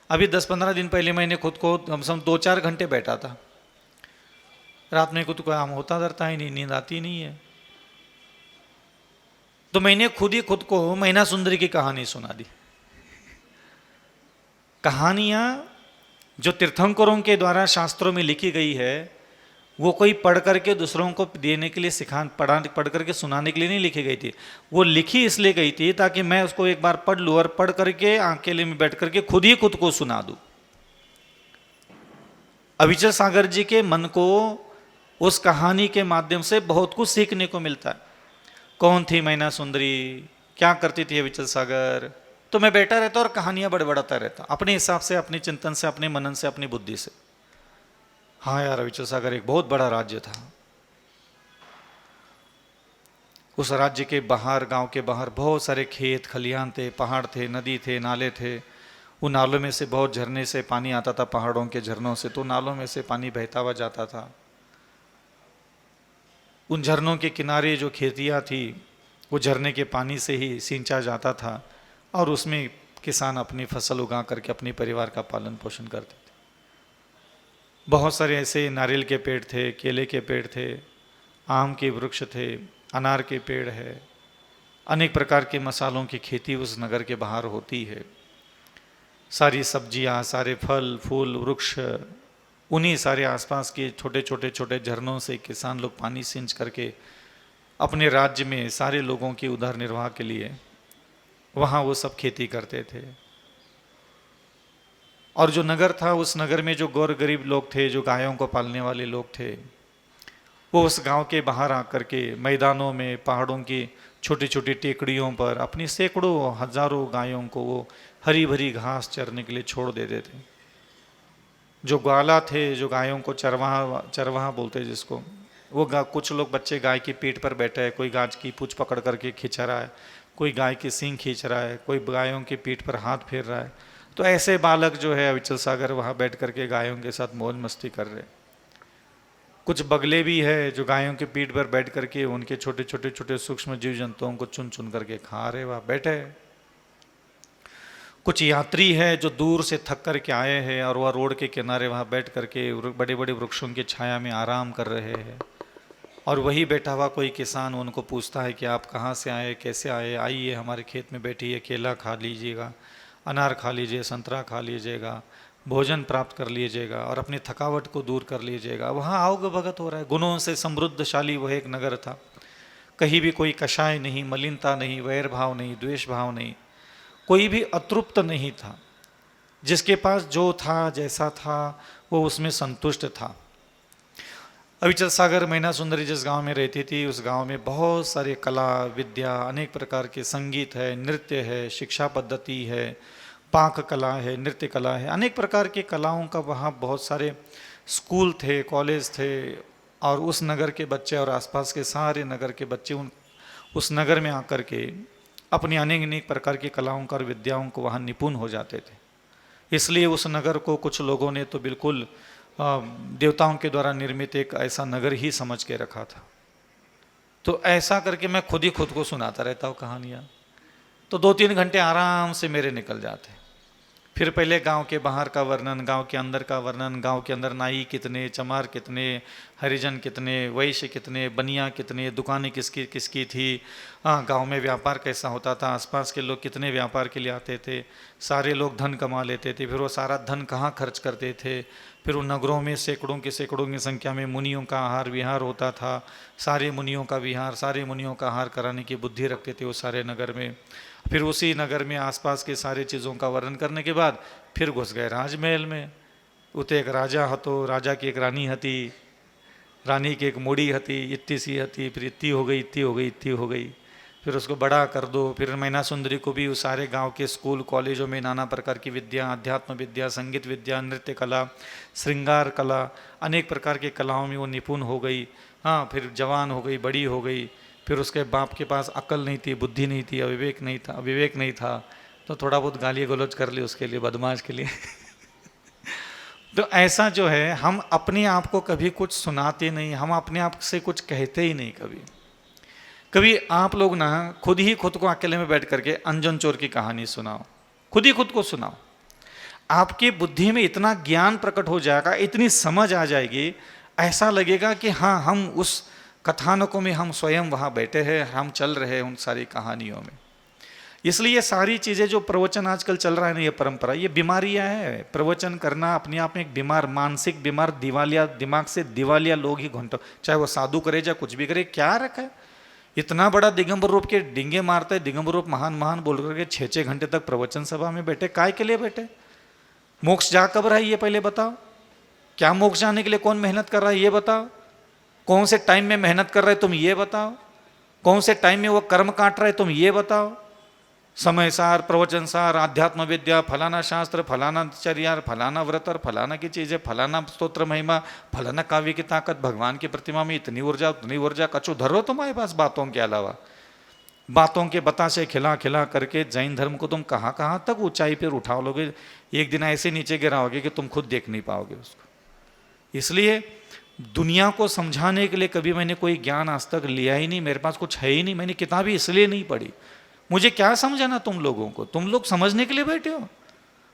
अभी 10-15 दिन पहले मैंने खुद को कम से कम 2-4 घंटे बैठा था। रात में खुद को आम होता डरता ही नहीं, नींद आती नहीं है, तो मैंने खुद ही खुद को मैना सुंदरी की कहानी सुना दी। कहानियां जो तीर्थंकरों के द्वारा शास्त्रों में लिखी गई है, वो कोई पढ़ करके दूसरों को देने के लिए, पढ़ करके सुनाने के लिए नहीं लिखी गई थी। वो लिखी इसलिए गई थी ताकि मैं उसको एक बार पढ़ लूँ और पढ़ करके अकेले में बैठ करके खुद ही खुद को सुना दूँ। अविचल सागर जी के मन को उस कहानी के माध्यम से बहुत कुछ सीखने को मिलता है। कौन थी मैना सुंदरी, क्या करती थी अविचल सागर, तो मैं बैठा रहता और कहानियां बड़बड़ाता रहता अपने हिसाब से, अपने चिंतन से, अपने मनन से, अपनी बुद्धि से। हाँ यार, अविचल सागर एक बहुत बड़ा राज्य था। उस राज्य के बाहर, गांव के बाहर बहुत सारे खेत खलिहान थे, पहाड़ थे, नदी थे, नाले थे। उन नालों में से बहुत झरने से पानी आता था, पहाड़ों के झरनों से, तो नालों में से पानी बहता हुआ जाता था। उन झरनों के किनारे जो खेतियाँ थी, वो झरने के पानी से ही सिंचा जाता था और उसमें किसान अपनी फसल उगा करके अपने परिवार का पालन पोषण करते थे। बहुत सारे ऐसे नारियल के पेड़ थे, केले के पेड़ थे, आम के वृक्ष थे, अनार के पेड़ है, अनेक प्रकार के मसालों की खेती उस नगर के बाहर होती है। सारी सब्जियां, सारे फल फूल वृक्ष, उन्हीं सारे आसपास के छोटे छोटे झरनों से किसान लोग पानी सिंच करके अपने राज्य में सारे लोगों की उधर निर्वाह के लिए वहाँ वो सब खेती करते थे। और जो नगर था, उस नगर में जो गौर गरीब लोग थे, जो गायों को पालने वाले लोग थे, वो उस गांव के बाहर आकर के मैदानों में, पहाड़ों की छोटी छोटी टेकड़ियों पर अपनी सैकड़ों हजारों गायों को वो हरी भरी घास चरने के लिए छोड़ देते थे। जो ग्वाला थे, जो गायों को चरवाहा बोलते जिसको, वो कुछ लोग बच्चे गाय की पीठ पर बैठे हैं, कोई गाय की पूंछ पकड़ करके खींच रहा है, कोई गाय की सींग खींच रहा है, कोई गायों की पीठ पर हाथ फेर रहा है। तो ऐसे बालक जो है अविचल सागर वहाँ बैठ करके गायों के साथ मौज मस्ती कर रहे। कुछ बगले भी है जो गायों के पीठ पर बैठ करके उनके छोटे छोटे छोटे सूक्ष्म जीव जंतुओं को चुन चुन करके खा रहे, वहाँ बैठे। कुछ यात्री है जो दूर से थक करके आए हैं और वह रोड के किनारे वहाँ बैठ करके बड़े बड़े वृक्षों की छाया में आराम कर रहे हैं। और वही बैठा हुआ कोई किसान उनको पूछता है कि आप कहाँ से आए, कैसे आए, आइए हमारे खेत में बैठिए, केला खा लीजिएगा, अनार खा लीजिए, संतरा खा लीजिएगा, भोजन प्राप्त कर लीजिएगा और अपनी थकावट को दूर कर लीजिएगा। वहाँ आओगे भगत हो रहा है। गुणों से समृद्धशाली वह एक नगर था। कहीं भी कोई कषाय नहीं, मलिनता नहीं, वैर भाव नहीं, द्वेष भाव नहीं, कोई भी अतृप्त नहीं था। जिसके पास जो था, जैसा था, वो उसमें संतुष्ट था। अविचल सागर मैना सुंदरी जिस गांव में रहती थी, उस गांव में बहुत सारे कला विद्या, अनेक प्रकार के संगीत है, नृत्य है, शिक्षा पद्धति है, पाक कला है, नृत्य कला है, अनेक प्रकार की कलाओं का वहाँ बहुत सारे स्कूल थे, कॉलेज थे। और उस नगर के बच्चे और आसपास के सारे नगर के बच्चे उस नगर में आकर के अपनी अनेक अनेक प्रकार की कलाओं का और विद्याओं को वहाँ निपुण हो जाते थे। इसलिए उस नगर को कुछ लोगों ने तो बिल्कुल देवताओं के द्वारा निर्मित एक ऐसा नगर ही समझ के रखा था। तो ऐसा करके मैं खुद ही खुद को सुनाता रहता हूँ कहानियाँ, तो 2-3 घंटे आराम से मेरे निकल जाते। फिर पहले गांव के बाहर का वर्णन, गांव के अंदर का वर्णन, गांव के अंदर नाई कितने, चमार कितने, हरिजन कितने, वैश्य कितने, बनिया कितने, दुकानें किसकी किसकी थी, गांव में व्यापार कैसा होता था, आसपास के लोग कितने व्यापार के लिए आते थे, सारे लोग धन कमा लेते थे, फिर वो सारा धन कहाँ खर्च करते थे। फिर उन नगरों में सैकड़ों की संख्या में मुनियों का आहार विहार होता था। सारे मुनियों का विहार, सारे मुनियों का आहार कराने की बुद्धि रखते थे वो सारे नगर में। फिर उसी नगर में आसपास के सारे चीज़ों का वर्णन करने के बाद फिर घुस गए राजमहल में। उते एक राजा हतो, राजा की एक रानी हती, रानी की एक मोड़ी हती, इतनी सी हती, फिर इतनी हो गई, इतनी हो गई, इतनी हो गई, फिर उसको बड़ा कर दो। फिर मैना सुंदरी को भी उस सारे गांव के स्कूल कॉलेजों में नाना प्रकार की विद्या, अध्यात्म विद्या, संगीत विद्या, नृत्य कला, श्रृंगार कला, अनेक प्रकार की कलाओं में वो निपुण हो गई। हाँ, फिर जवान हो गई, बड़ी हो गई। फिर उसके बाप के पास अक्ल नहीं थी, बुद्धि नहीं थी, अविवेक नहीं था, तो थोड़ा बहुत गाली गलौज कर ली उसके लिए, बदमाश के लिए। तो ऐसा जो है, हम अपने आप को कभी कुछ सुनाते नहीं, हम अपने आप से कुछ कहते ही नहीं। कभी आप लोग ना खुद ही खुद को अकेले में बैठ करके अंजन चोर की कहानी सुनाओ, खुद ही खुद को सुनाओ। आपकी बुद्धि में इतना ज्ञान प्रकट हो जाएगा, इतनी समझ आ जाएगी, ऐसा लगेगा कि हाँ, हम उस कथानकों में हम स्वयं वहाँ बैठे हैं, हम चल रहे हैं उन सारी कहानियों में। इसलिए ये सारी चीज़ें जो प्रवचन आजकल चल रहा है ना, ये परंपरा, ये बीमारियाँ हैं। प्रवचन करना अपने आप में एक बीमार, मानसिक बीमार, दिवालिया, दिमाग से दिवालिया लोग ही घंटों, चाहे वो साधु करे चाहे कुछ भी करे, क्या रखा है। इतना बड़ा दिगंबर रूप के डिंगे मारते हैं, दिगंबर रूप महान महान बोल करके 6-6 घंटे तक प्रवचन सभा में बैठे, काय के लिए बैठे? मोक्ष जा कब रहा है ये पहले बताओ। क्या मोक्ष जाने के लिए कौन मेहनत कर रहा है ये बताओ। कौन से टाइम में मेहनत कर रहे तुम ये बताओ। कौन से टाइम में वो कर्म काट रहे तुम ये बताओ। समय सार, प्रवचन सार, आध्यात्म विद्या, फलाना शास्त्र, फलाना चर्या, फलाना व्रत और फलाना की चीज़ें, फलाना स्तोत्र महिमा, फलाना काव्य की ताकत, भगवान की प्रतिमा में इतनी ऊर्जा उतनी ऊर्जा, कछु धरो तुम्हारे पास बातों के अलावा। बातों के बतासे खिला खिला करके जैन धर्म को तुम कहाँ कहाँ तक ऊंचाई पर उठा लोगे, एक दिन ऐसे नीचे गिराओगे कि तुम खुद देख नहीं पाओगे उसको। इसलिए दुनिया को समझाने के लिए कभी मैंने कोई ज्ञान आज तक लिया ही नहीं, मेरे पास कुछ है ही नहीं, मैंने किताबें इसलिए नहीं पढ़ी। मुझे क्या समझाना तुम लोगों को, तुम लोग समझने के लिए बैठे हो।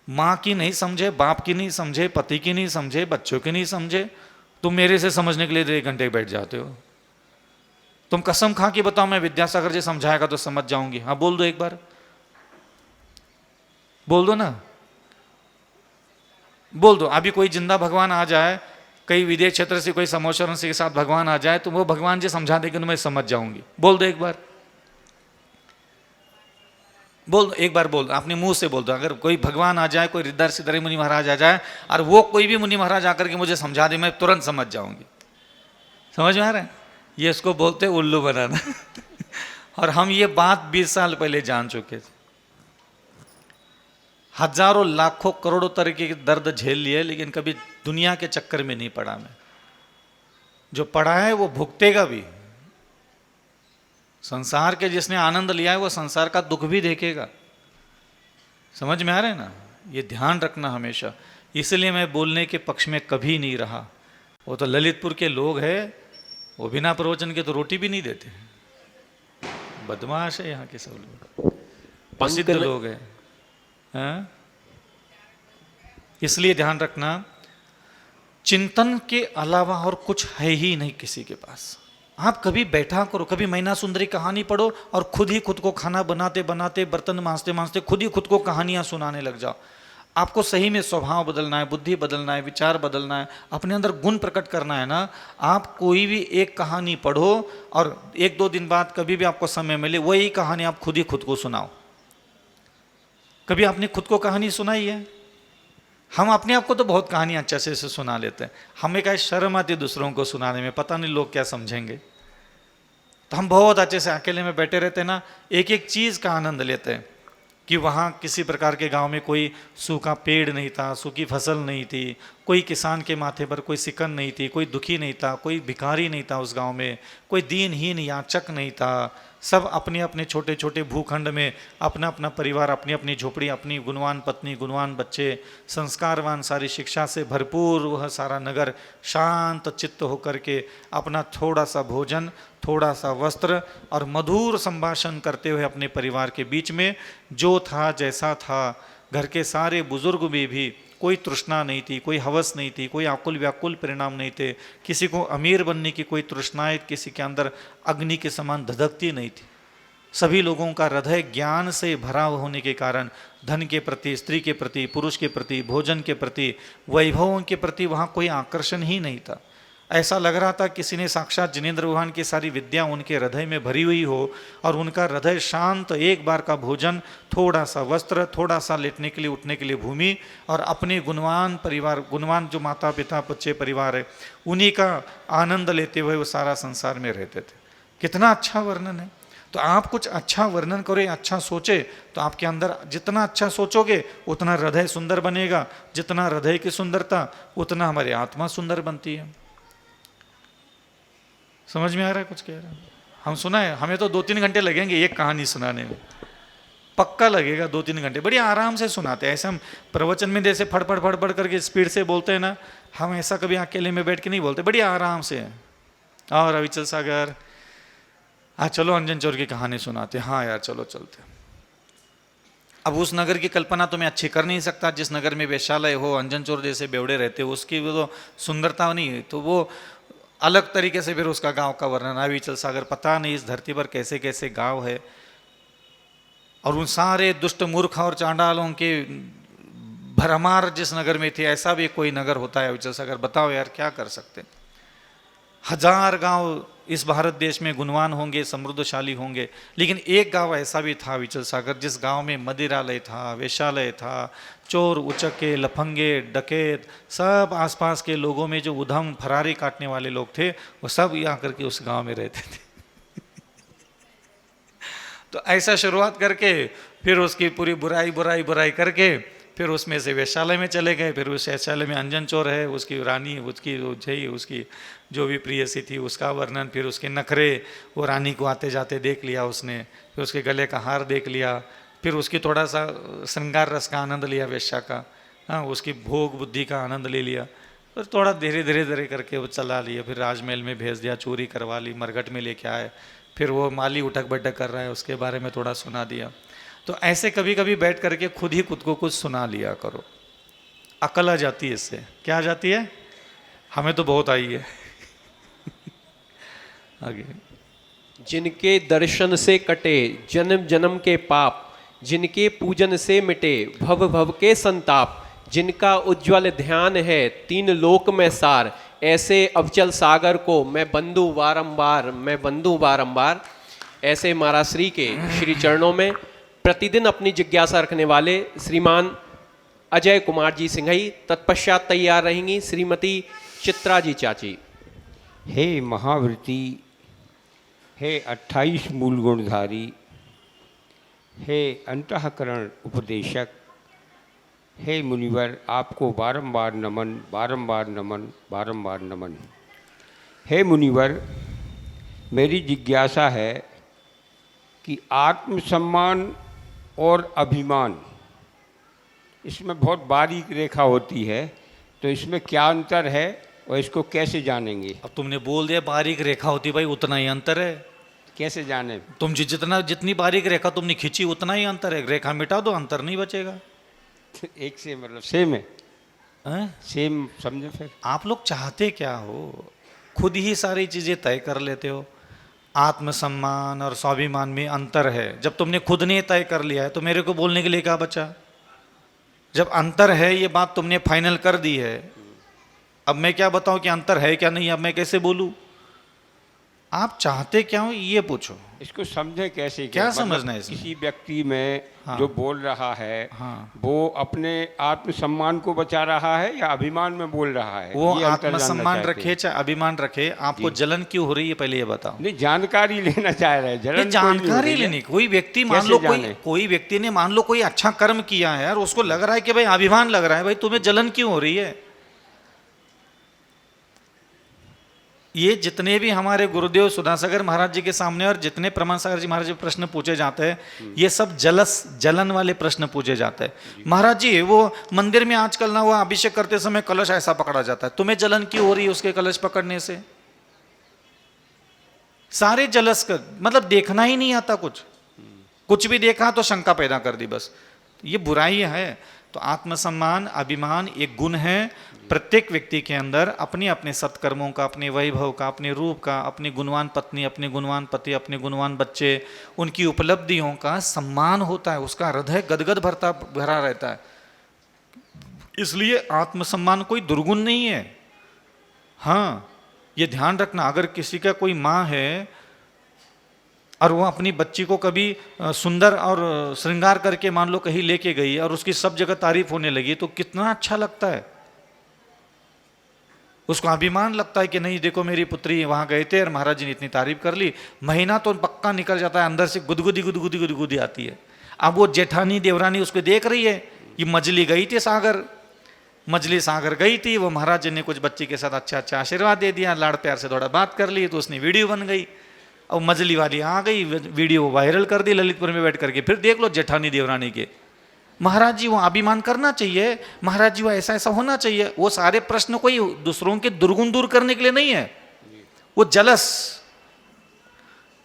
माँ की नहीं समझे, बाप की नहीं समझे, पति की नहीं समझे, बच्चों की नहीं समझे, तुम मेरे से समझने के लिए 1 घंटे बैठ जाते हो। तुम कसम खा के बताओ, मैं विद्यासागर जी समझाएगा तो समझ जाऊंगी। हाँ बोल दो, एक बार बोल दो ना, बोल दो। अभी कोई जिंदा भगवान आ जाए, कई विदेश क्षेत्र से कोई समोशरण के साथ भगवान आ जाए, तो वो भगवान जी समझा देंगे तो मैं समझ जाऊंगी। बोल दो एक बार। बोल, एक बार बोल, अपने मुंह से बोल दो। अगर कोई भगवान आ जाए, कोई रिद्धर सिद्धर मुनि महाराज आ जाए और वो कोई भी मुनि महाराज आकर के मुझे समझा दे, मैं तुरंत समझ जाऊंगी। समझ में आ रहा है? ये इसको बोलते उल्लू बनाना। और हम ये बात 20 साल पहले जान चुके थे। हजारों लाखों करोड़ों तरह के दर्द झेल लिए, लेकिन कभी दुनिया के चक्कर में नहीं पड़ा मैं। जो पड़ा है वो भुगतेगा भी। संसार के जिसने आनंद लिया है वो संसार का दुख भी देखेगा। समझ में आ रहा है ना? ये ध्यान रखना हमेशा। इसलिए मैं बोलने के पक्ष में कभी नहीं रहा। वो तो ललितपुर के लोग हैं, वो बिना प्रवचन के तो रोटी भी नहीं देते। बदमाश है यहाँ के सब लोग, प्रसिद्ध लोग हैं। हाँ? इसलिए ध्यान रखना, चिंतन के अलावा और कुछ है ही नहीं किसी के पास। आप कभी बैठा करो, कभी मैना सुंदरी कहानी पढ़ो और खुद ही खुद को खाना बनाते बनाते, बर्तन मांजते मांजते खुद ही खुद को कहानियां सुनाने लग जाओ। आपको सही में स्वभाव बदलना है, बुद्धि बदलना है, विचार बदलना है, अपने अंदर गुण प्रकट करना है ना। आप कोई भी एक कहानी पढ़ो और 1-2 दिन बाद कभी भी आपको समय मिले, वही कहानी आप खुद ही खुद को सुनाओ। कभी आपने खुद को कहानी सुनाई है? हम अपने आप को तो बहुत कहानी अच्छे से सुना लेते हैं। हमें क्या शर्म आती दूसरों को सुनाने में, पता नहीं लोग क्या समझेंगे। तो हम बहुत अच्छे से अकेले में बैठे रहते हैं ना, एक एक चीज़ का आनंद लेते हैं कि वहाँ किसी प्रकार के गांव में कोई सूखा पेड़ नहीं था, सूखी फसल नहीं थी, कोई किसान के माथे पर कोई सिकन नहीं थी, कोई दुखी नहीं था, कोई भिखारी नहीं था उस गांव में, कोई दीनहीन याचक नहीं था। सब अपने अपने छोटे छोटे भूखंड में अपना अपना परिवार, अपनी अपनी झोपड़ी, अपनी गुणवान पत्नी, गुणवान बच्चे, संस्कारवान, सारी शिक्षा से भरपूर वह सारा नगर शांत चित्त होकर के अपना थोड़ा सा भोजन, थोड़ा सा वस्त्र और मधुर संभाषण करते हुए अपने परिवार के बीच में जो था जैसा था। घर के सारे बुजुर्ग में भी कोई तृष्णा नहीं थी, कोई हवस नहीं थी, कोई आकुल व्याकुल परिणाम नहीं थे। किसी को अमीर बनने की कोई तृष्णाएं किसी के अंदर अग्नि के समान धधकती नहीं थी। सभी लोगों का हृदय ज्ञान से भरा होने के कारण धन के प्रति, स्त्री के प्रति, पुरुष के प्रति, भोजन के प्रति, वैभवों के प्रति वहाँ कोई आकर्षण ही नहीं था। ऐसा लग रहा था किसी ने साक्षात जिनेंद्र भगवान की सारी विद्या उनके हृदय में भरी हुई हो और उनका हृदय शांत, एक बार का भोजन, थोड़ा सा वस्त्र, थोड़ा सा लेटने के लिए उठने के लिए भूमि और अपने गुणवान परिवार, गुणवान जो माता पिता बच्चे परिवार है, उन्हीं का आनंद लेते हुए वो सारा संसार में रहते थे। कितना अच्छा वर्णन है। तो आप कुछ अच्छा वर्णन करें, अच्छा सोचे, तो आपके अंदर जितना अच्छा सोचोगे उतना हृदय सुंदर बनेगा। जितना हृदय की सुंदरता उतना हमारी आत्मा सुंदर बनती है। समझ में आ रहा है कुछ कह रहा हूँ? हम सुना है, हमें तो 2-3 घंटे लगेंगे एक कहानी सुनाने में, पक्का लगेगा 2-3 घंटे। बड़ी आराम से सुनाते हैं। ऐसे हम प्रवचन में जैसे फड़फड़ फड़फड़ करके स्पीड से बोलते हैं ना, हम ऐसा कभी अकेले में बैठ के नहीं बोलते, बड़ी आराम से। और अविचल सागर, हाँ चलो अंजन चोर की कहानी सुनाते। हाँ यार चलो चलते। अब उस नगर की कल्पना तो मैं अच्छी कर नहीं सकता जिस नगर में वेश्यालय हो, अंजन चोर जैसे बेवड़े रहते हो, उसकी वो तो सुंदरता नहीं, तो वो अलग तरीके से फिर उसका गांव का वर्णन। अविचल सागर, पता नहीं इस धरती पर कैसे कैसे गांव है, और उन सारे दुष्ट मूर्ख और चांडालों के भरमार जिस नगर में थे, ऐसा भी कोई नगर होता है अविचल सागर? बताओ यार क्या कर सकते। 1000 गांव इस भारत देश में गुणवान होंगे, समृद्धशाली होंगे, लेकिन एक गांव ऐसा भी था अविचल सागर जिस गांव में मदिरालय था, वेश्यालय था, चोर उचक्के, लफंगे, डकैत, सब आसपास के लोगों में जो उधम फरारी काटने वाले लोग थे, वो सब आकर के उस गांव में रहते थे। तो ऐसा शुरुआत करके फिर उसकी पूरी बुराई बुराई बुराई करके फिर उसमें से वेश्यालय में चले गए। फिर उस वेश्यालय में अंजन चोर है, उसकी रानी, उसकी उसकी जो भी प्रियसी थी उसका वर्णन, फिर उसके नखरे, वो रानी को आते जाते देख लिया उसने, फिर उसके गले का हार देख लिया, फिर उसकी थोड़ा सा श्रृंगार रस का आनंद लिया वेश्या का, हाँ उसकी भोग बुद्धि का आनंद ले लिया, फिर थोड़ा धीरे धीरे धीरे करके वो चला लिया। फिर राजमहल में भेज दिया, चोरी करवा ली, मरघट में लेके आए, फिर वो माली उठक बैठक कर रहा है उसके बारे में थोड़ा सुना दिया। तो ऐसे कभी कभी बैठ करके खुद ही खुद को कुछ सुना लिया करो, अकल आ जाती है इससे। क्या आ जाती है? हमें तो बहुत आई है। आगे, जिनके दर्शन से कटे जन्म जन्म के पाप, जिनके पूजन से मिटे भव भव के संताप, जिनका उज्ज्वल ध्यान है 3 लोक में सार, ऐसे अविचल सागर को मैं बंधु बारंबार, मैं बंधु बारंबार। ऐसे महाराज श्री के श्री चरणों में प्रतिदिन अपनी जिज्ञासा रखने वाले श्रीमान अजय कुमार जी सिंघई, तत्पश्चात तैयार रहेंगी श्रीमती चित्रा जी चाची। हे महावृत्ति, हे 28 मूल गुणधारी, हे अंतःकरण उपदेशक, हे मुनिवर, आपको बारंबार नमन, बारंबार नमन, बारंबार नमन। हे मुनिवर, मेरी जिज्ञासा है कि आत्मसम्मान और अभिमान, इसमें बहुत बारीक रेखा होती है, तो इसमें क्या अंतर है और इसको कैसे जानेंगे? अब तुमने बोल दिया बारीक रेखा होती, भाई उतना ही अंतर है। कैसे जाने? तुम जितनी बारीक रेखा तुमने खींची उतना ही अंतर है। रेखा मिटा दो, अंतर नहीं बचेगा। एक से मतलब सेम है, हैं? सेम समझे फिर। आप लोग चाहते क्या हो? खुद ही सारी चीजें तय कर लेते हो। आत्मसम्मान और स्वाभिमान में अंतर है। जब तुमने खुद ने तय कर लिया है तो मेरे को बोलने के लिए क्या बचा? जब अंतर है, ये बात तुमने फाइनल कर दी है, अब मैं क्या बताऊं कि अंतर है क्या नहीं? अब मैं कैसे बोलूं? आप चाहते क्या हो ये पूछो। इसको समझे कैसे? क्या मतलब समझना है इसमें? किसी व्यक्ति में हाँ। जो बोल रहा है हाँ। वो अपने आत्मसम्मान को बचा रहा है या अभिमान में बोल रहा है? वो ये अंतर जानना आत्मसम्मान चाहते रखे हैं। चाहे अभिमान रखे, आपको जलन क्यों हो रही है पहले ये बताओ। नहीं, जानकारी लेना चाह रहे हैं। जलन ये कोई नहीं हो जानकारी रही है। लेनी। कोई व्यक्ति मान कैसे लो जाने? कोई व्यक्ति ने मान लो कोई अच्छा कर्म किया है और उसको लग रहा है कि भाई अभिमान लग रहा है, भाई तुम्हें जलन क्यों हो रही है? ये जितने भी हमारे गुरुदेव सुधासागर महाराज जी के सामने और जितने प्रमाण सागर जी महाराज जी प्रश्न पूछे जाते हैं, ये सब जलन वाले प्रश्न पूछे जाते हैं। महाराज जी वो मंदिर में आजकल ना वो अभिषेक करते समय कलश ऐसा पकड़ा जाता है, तुम्हें जलन क्यों हो रही है उसके कलश पकड़ने से? सारे जलस कर मतलब देखना ही नहीं आता, कुछ भी देखा तो शंका पैदा कर दी, बस ये बुराई है। तो आत्मसम्मान अभिमान एक गुण है प्रत्येक व्यक्ति के अंदर। अपने अपने सत्कर्मों का, अपने वैभव का, अपने रूप का, अपनी गुणवान पत्नी, अपने गुणवान पति, अपने गुणवान बच्चे, उनकी उपलब्धियों का सम्मान होता है, उसका हृदय गदगद भरा रहता है। इसलिए आत्मसम्मान कोई दुर्गुण नहीं है। हाँ, ये ध्यान रखना, अगर किसी का कोई माँ है और वो अपनी बच्ची को कभी सुंदर और श्रृंगार करके मान लो कहीं लेके गई और उसकी सब जगह तारीफ होने लगी, तो कितना अच्छा लगता है, उसको अभिमान लगता है कि नहीं देखो मेरी पुत्री वहां गए थे और महाराज जी ने इतनी तारीफ कर ली। महीना तो पक्का निकल जाता है, अंदर से गुदगुदी आती है। अब वो जेठानी देवरानी उसको देख रही है, ये मजली गई थी मजली सागर गई थी, वो महाराज जी ने कुछ बच्ची के साथ अच्छा आशीर्वाद दे दिया, लाड़ प्यार से थोड़ा बात कर ली, तो उसने वीडियो बन गई। अब मजली वाली आ गई, वीडियो वायरल कर दी ललितपुर में बैठ करके। फिर देख लो जेठानी देवरानी के। महाराज जी वो अभिमान करना चाहिए, महाराज जी वो ऐसा होना चाहिए। वो सारे प्रश्न कोई दूसरों के दुर्गुण दूर करने के लिए नहीं है, वो जलस।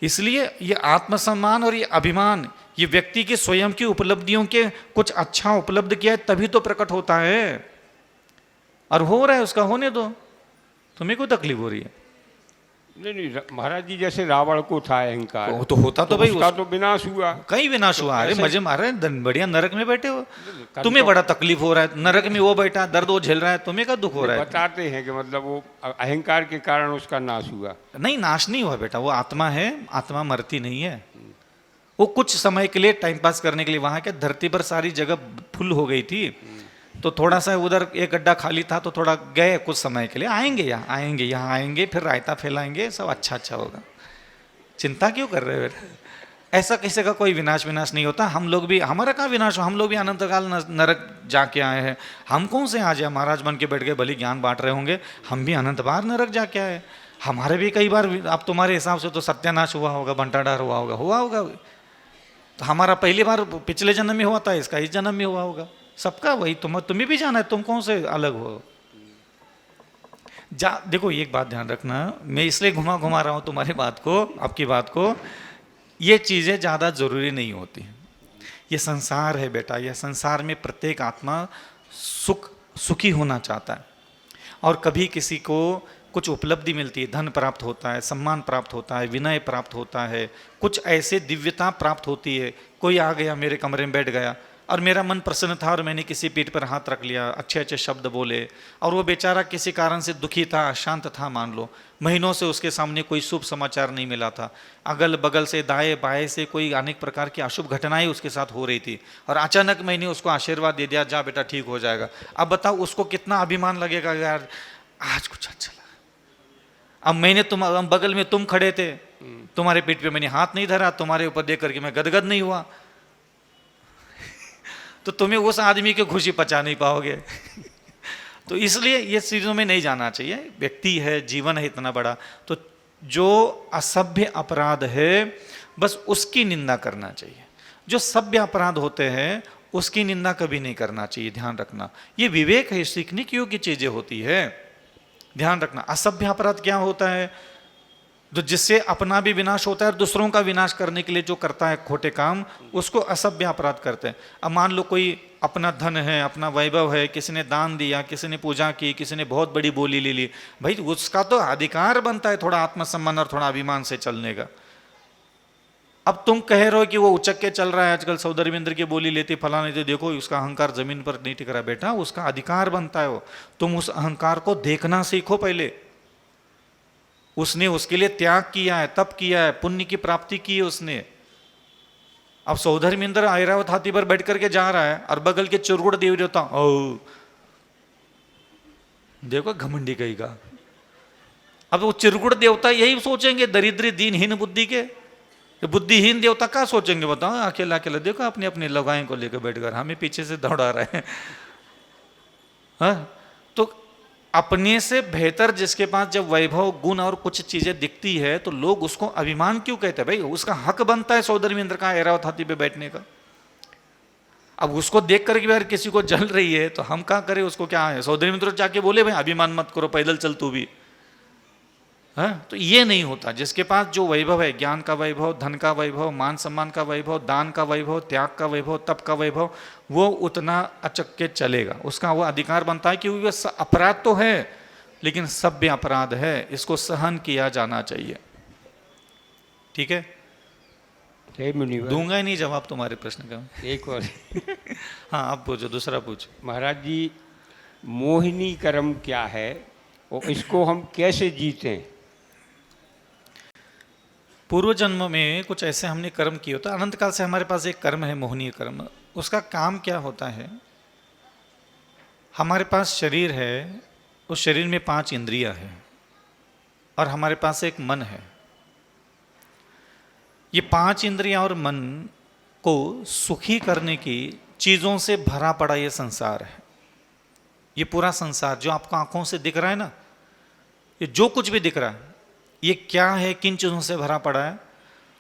इसलिए ये आत्मसम्मान और ये अभिमान ये व्यक्ति के स्वयं की उपलब्धियों के कुछ अच्छा उपलब्ध किया है तभी तो प्रकट होता है, और हो रहा है उसका होने दो, तुम्हें कोई तकलीफ हो रही है? नहीं, महाराज जी जैसे रावण को था अहंकार, वो तो होता तो भाई उसका तो विनाश हुआ। कहीं विनाश हुआ। अरे ऐसे- मजे मार रहे हैं, बढ़िया नरक में बैठे हो, तुम्हें बड़ा तकलीफ हो रहा है, नरक में वो बैठा दर्द वो झेल रहा है, तुम्हें क्या दुख हो रहा है? बताते हैं कि मतलब वो अहंकार के कारण उसका नाश हुआ। नहीं, नाश नहीं हुआ बेटा, वो आत्मा है, आत्मा मरती नहीं है। वो कुछ समय के लिए टाइम पास करने के लिए, वहां के धरती पर सारी जगह फुल हो गई थी, तो थोड़ा सा उधर एक गड्ढा खाली था तो थोड़ा गए कुछ समय के लिए, आएंगे यहाँ आएंगे, फिर रायता फैलाएंगे, सब अच्छा होगा। चिंता क्यों कर रहे हो बेटा? ऐसा किसी का कोई विनाश नहीं होता। हम लोग भी, हमारा कहाँ विनाश हो, हम लोग भी अनंत काल नरक जाके आए हैं। हम कौन से आज महाराज बन के बैठ गए भली ज्ञान बांट रहे होंगे, हम भी अनंत बार नरक जाके आए। हमारे भी कई बार, अब तुम्हारे हिसाब से तो सत्यानाश हुआ होगा, बंटाढार हुआ होगा। तो हमारा पहली बार पिछले जन्म में हुआ था, इसका इस जन्म में हुआ होगा, सबका वही। तुम्हें भी जाना है, तुम कौन से अलग हो? देखो एक बात ध्यान रखना, मैं इसलिए घुमा रहा हूं तुम्हारी बात को, आपकी बात को, ये चीजें ज्यादा जरूरी नहीं होती। ये संसार है बेटा, यह संसार में प्रत्येक आत्मा सुखी होना चाहता है, और कभी किसी को कुछ उपलब्धि मिलती है, धन प्राप्त होता है, सम्मान प्राप्त होता है, विनय प्राप्त होता है, कुछ ऐसे दिव्यता प्राप्त होती है। कोई आ गया मेरे कमरे में बैठ गया, और मेरा मन प्रसन्न था और मैंने किसी पीठ पर हाथ रख लिया, अच्छे अच्छे शब्द बोले, और वो बेचारा किसी कारण से दुखी था, अशांत था, मान लो महीनों से उसके सामने कोई शुभ समाचार नहीं मिला था, अगल बगल से दाएं बाएं से कोई अनेक प्रकार की अशुभ घटनाएं उसके साथ हो रही थी, और अचानक मैंने उसको आशीर्वाद दे दिया, जा बेटा ठीक हो जाएगा। अब बताओ उसको कितना अभिमान लगेगा, यार आज कुछ अच्छा लगा। अब मैंने बगल में तुम खड़े थे, तुम्हारे पीठ पे मैंने हाथ नहीं धरा, तुम्हारे ऊपर देख करके मैं गदगद नहीं हुआ, तो तुम्हें उस आदमी की खुशी पचा नहीं पाओगे। तो इसलिए ये चीज़ों में नहीं जाना चाहिए। व्यक्ति है, जीवन है इतना बड़ा, तो जो असभ्य अपराध है बस उसकी निंदा करना चाहिए। जो सभ्य अपराध होते हैं उसकी निंदा कभी नहीं करना चाहिए, ध्यान रखना। ये विवेक है, सीखने की योग्य चीजें होती है, ध्यान रखना। असभ्य अपराध क्या होता है? तो जिससे अपना भी विनाश होता है और दूसरों का विनाश करने के लिए जो करता है खोटे काम, उसको असभ्य अपराध करते हैं। अब मान लो कोई अपना धन है, अपना वैभव है, किसी ने दान दिया, किसी ने पूजा की, किसी ने बहुत बड़ी बोली ले ली, भाई उसका तो अधिकार बनता है थोड़ा आत्मसम्मान और थोड़ा अभिमान से चलने का। अब तुम कह रहे हो कि वो उचक के चल रहा है, आजकल सौदरविंद्र की बोली लेती फलाने, तो देखो उसका अहंकार जमीन पर नहीं टिक रहा। बेटा उसका अधिकार बनता है वो, तुम उस अहंकार को देखना सीखो पहले। उसने उसके लिए त्याग किया है, तप किया है, पुण्य की प्राप्ति की है उसने। अब सौधर्मेंद्र ऐरावत हाथी पर बैठ करके जा रहा है और बगल के चुरगुड़ देवी देवता ओ देखो घमंडी कहीं का। अब वो चिरगुड़ देवता यही सोचेंगे, दरिद्री दीनहीन बुद्धि के, बुद्धिहीन देवता क्या सोचेंगे बताओ? अकेला अकेला देखो अपनी अपनी लगाएं को लेकर बैठकर हमें पीछे से दौड़ा रहे हैं। हाँ? तो अपने से बेहतर जिसके पास जब वैभव गुण और कुछ चीजें दिखती है तो लोग उसको अभिमान क्यों कहते हैं? भाई उसका हक बनता है सौदरमेंद्र का ऐरावत हाथी पे बैठने का। अब उसको देख करके यार किसी को जल रही है तो हम क्या करें? उसको क्या है? सौदरमेंद्र जाके बोले भाई अभिमान मत करो, पैदल चल तू भी। हाँ? तो ये नहीं होता। जिसके पास जो वैभव है, ज्ञान का वैभव, धन का वैभव, मान सम्मान का वैभव, दान का वैभव, त्याग का वैभव, तप का वैभव, वो उतना अचक के चलेगा, उसका वो अधिकार बनता है। क्योंकि वह अपराध तो है लेकिन सभ्य अपराध है, इसको सहन किया जाना चाहिए। ठीक है, दूंगा ही नहीं जवाब तुम्हारे प्रश्न का। एक और हाँ अब पूछो, दूसरा पूछो। महाराज जी, मोहिनी कर्म क्या है और इसको हम कैसे जीतें? पूर्व जन्म में कुछ ऐसे हमने कर्म किए होता है। अनंत काल से हमारे पास एक कर्म है, मोहनीय कर्म। उसका काम क्या होता है? हमारे पास शरीर है, उस शरीर में 5 इंद्रियां हैं और हमारे पास एक मन है। ये 5 इंद्रियां और मन को सुखी करने की चीजों से भरा पड़ा ये संसार है। ये पूरा संसार जो आपको आंखों से दिख रहा है ना, ये जो कुछ भी दिख रहा है, ये क्या है, किन चीज़ों से भरा पड़ा है?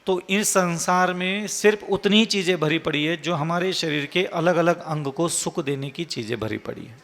तो इस संसार में सिर्फ उतनी चीज़ें भरी पड़ी है जो हमारे शरीर के अलग अलग अंग को सुख देने की चीज़ें भरी पड़ी है।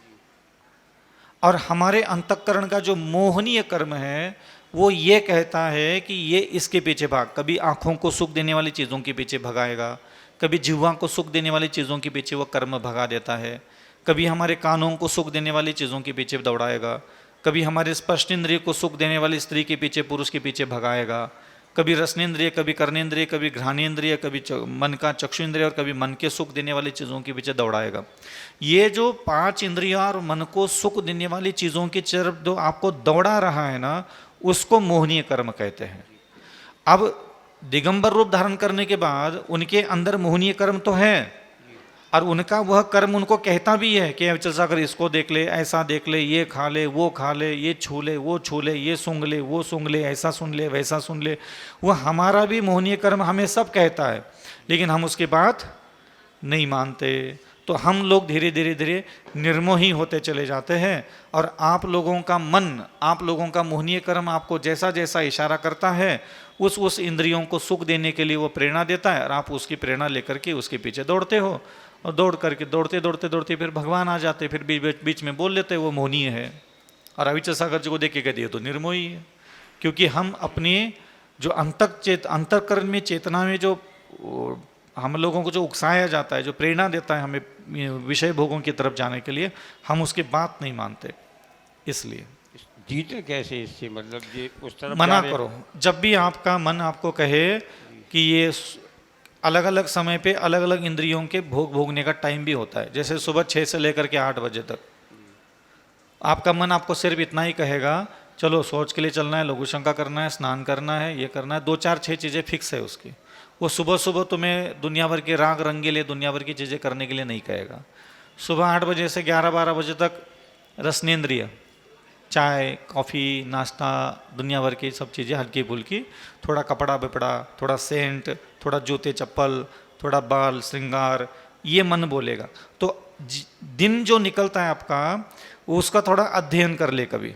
और हमारे अंतःकरण का जो मोहनीय कर्म है वो ये कहता है कि ये इसके पीछे भाग, कभी आँखों को सुख देने वाली चीज़ों के पीछे भगाएगा, कभी जिह्वा को सुख देने वाली चीज़ों के पीछे वो कर्म भगा देता है, कभी हमारे कानों को सुख देने वाली चीज़ों के पीछे दौड़ाएगा, कभी हमारे स्पर्शेंद्रिय को सुख देने वाली स्त्री के पीछे, पुरुष के पीछे भगाएगा, कभी रसनेन्द्रिय, कभी कर्णेंद्रिय, कभी घ्राणेन्द्रिय, कभी मन का चक्षुन्द्रिय और कभी मन के सुख देने वाली चीज़ों के पीछे दौड़ाएगा। ये जो 5 इंद्रियों और मन को सुख देने वाली चीज़ों की तरफ जो आपको दौड़ा रहा है ना, उसको मोहनीय कर्म कहते हैं। अब दिगंबर रूप धारण करने के बाद उनके अंदर मोहनीय कर्म तो है और उनका वह कर्म उनको कहता भी है कि चल अगर इसको देख ले, ऐसा देख ले, ये खा ले, वो खा ले, ये छू ले, वो छू ले, ये सूंघ ले, वो सूंघ ले, ऐसा सुन ले, वैसा सुन ले। वह हमारा भी मोहनीय कर्म हमें सब कहता है, लेकिन हम उसकी बात नहीं मानते। तो हम लोग धीरे धीरे धीरे निर्मोही होते चले जाते हैं। और आप लोगों का मन, आप लोगों का मोहनीय कर्म आपको जैसा जैसा इशारा करता है उस इंद्रियों को सुख देने के लिए वो प्रेरणा देता है और आप उसकी प्रेरणा लेकर के उसके पीछे दौड़ते हो। और दौड़ करके दौड़ते दौड़ते दौड़ते फिर भगवान आ जाते, फिर बीच में बोल लेते वो मोहनीय है। और अविचल सागर जी को देख के कह दिए तो निर्मोही है। क्योंकि हम अपने जो अंतःकरण में, चेतना में जो हम लोगों को जो उकसाया जाता है, जो प्रेरणा देता है हमें विषय भोगों की तरफ जाने के लिए, हम उसकी बात नहीं मानते। इसलिए जीते कैसे इससे? मतलब ये उस तरफ मना जा रहे- करो। जब भी आपका मन आपको कहे कि ये अलग अलग समय पे अलग अलग इंद्रियों के भोगने का टाइम भी होता है। जैसे सुबह 6 से लेकर के 8 बजे तक आपका मन आपको सिर्फ इतना ही कहेगा, चलो शौच के लिए चलना है, लघु शंका करना है, स्नान करना है, ये करना है, 2 4 6 चीज़ें फिक्स है उसकी। वो सुबह सुबह तुम्हें दुनिया भर के राग रंगीले दुनिया भर की चीज़ें करने के लिए नहीं कहेगा। सुबह 8 बजे से 11-12 बजे तक रसनेंद्रिय, चाय कॉफ़ी नाश्ता दुनिया भर की सब चीज़ें हल्की फुल्की, थोड़ा कपड़ा बिपड़ा, थोड़ा सेंट, थोड़ा जूते चप्पल, थोड़ा बाल श्रृंगार, ये मन बोलेगा। तो दिन जो निकलता है आपका उसका थोड़ा अध्ययन कर ले कभी।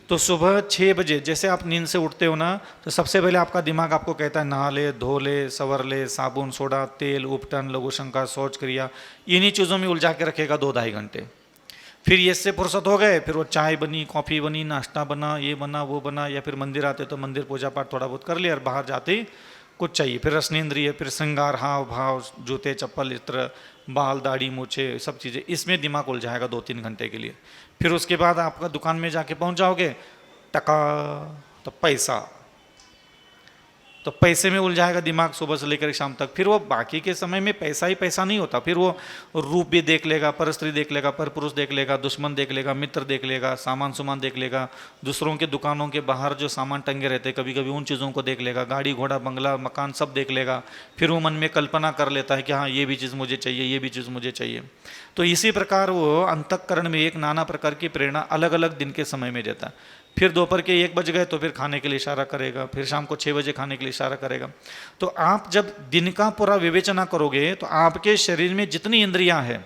तो सुबह 6 बजे जैसे आप नींद से उठते हो ना, तो सबसे पहले आपका दिमाग आपको कहता है नहा ले, धो ले, संवर ले, साबुन सोडा तेल उपटन लघु शंका शौच क्रिया, इन्हीं चीज़ों में उलझा के रखेगा 2-2.5 घंटे। फिर ये से फुर्सत हो गए, फिर वो चाय बनी, कॉफ़ी बनी, नाश्ता बना, ये बना वो बना, या फिर मंदिर आते तो मंदिर पूजा पाठ थोड़ा बहुत कर लिया और बाहर जाते ही कुछ चाहिए। फिर रसनेंद्रिय, फिर श्रृंगार, हाव भाव, जूते चप्पल इत्र, बाल दाढ़ी मूछे सब चीज़ें, इसमें दिमाग उलझाएगा 2-3 घंटे के लिए। फिर उसके बाद आपका दुकान में जाके पहुंच जाओगे, टका तो पैसा, तो पैसे में उलझाएगा दिमाग सुबह से लेकर शाम तक। फिर वो बाकी के समय में पैसा ही पैसा नहीं होता, फिर वो रूप भी देख लेगा, पर स्त्री देख लेगा, पर पुरुष देख लेगा, दुश्मन देख लेगा, मित्र देख लेगा, सामान सुमान देख लेगा, दूसरों के दुकानों के बाहर जो सामान टंगे रहते हैं कभी कभी उन चीज़ों को देख लेगा, गाड़ी घोड़ा बंगला मकान सब देख लेगा। फिर वो मन में कल्पना कर लेता है कि हाँ ये भी चीज़ मुझे चाहिए, ये भी चीज़ मुझे चाहिए। तो इसी प्रकार वो अंतःकरण में एक नाना प्रकार की प्रेरणा अलग अलग दिन के समय में देता है। फिर दोपहर के 1 बज गए तो फिर खाने के लिए इशारा करेगा, फिर शाम को 6 बजे खाने के लिए इशारा करेगा। तो आप जब दिन का पूरा विवेचना करोगे तो आपके शरीर में जितनी इंद्रियां हैं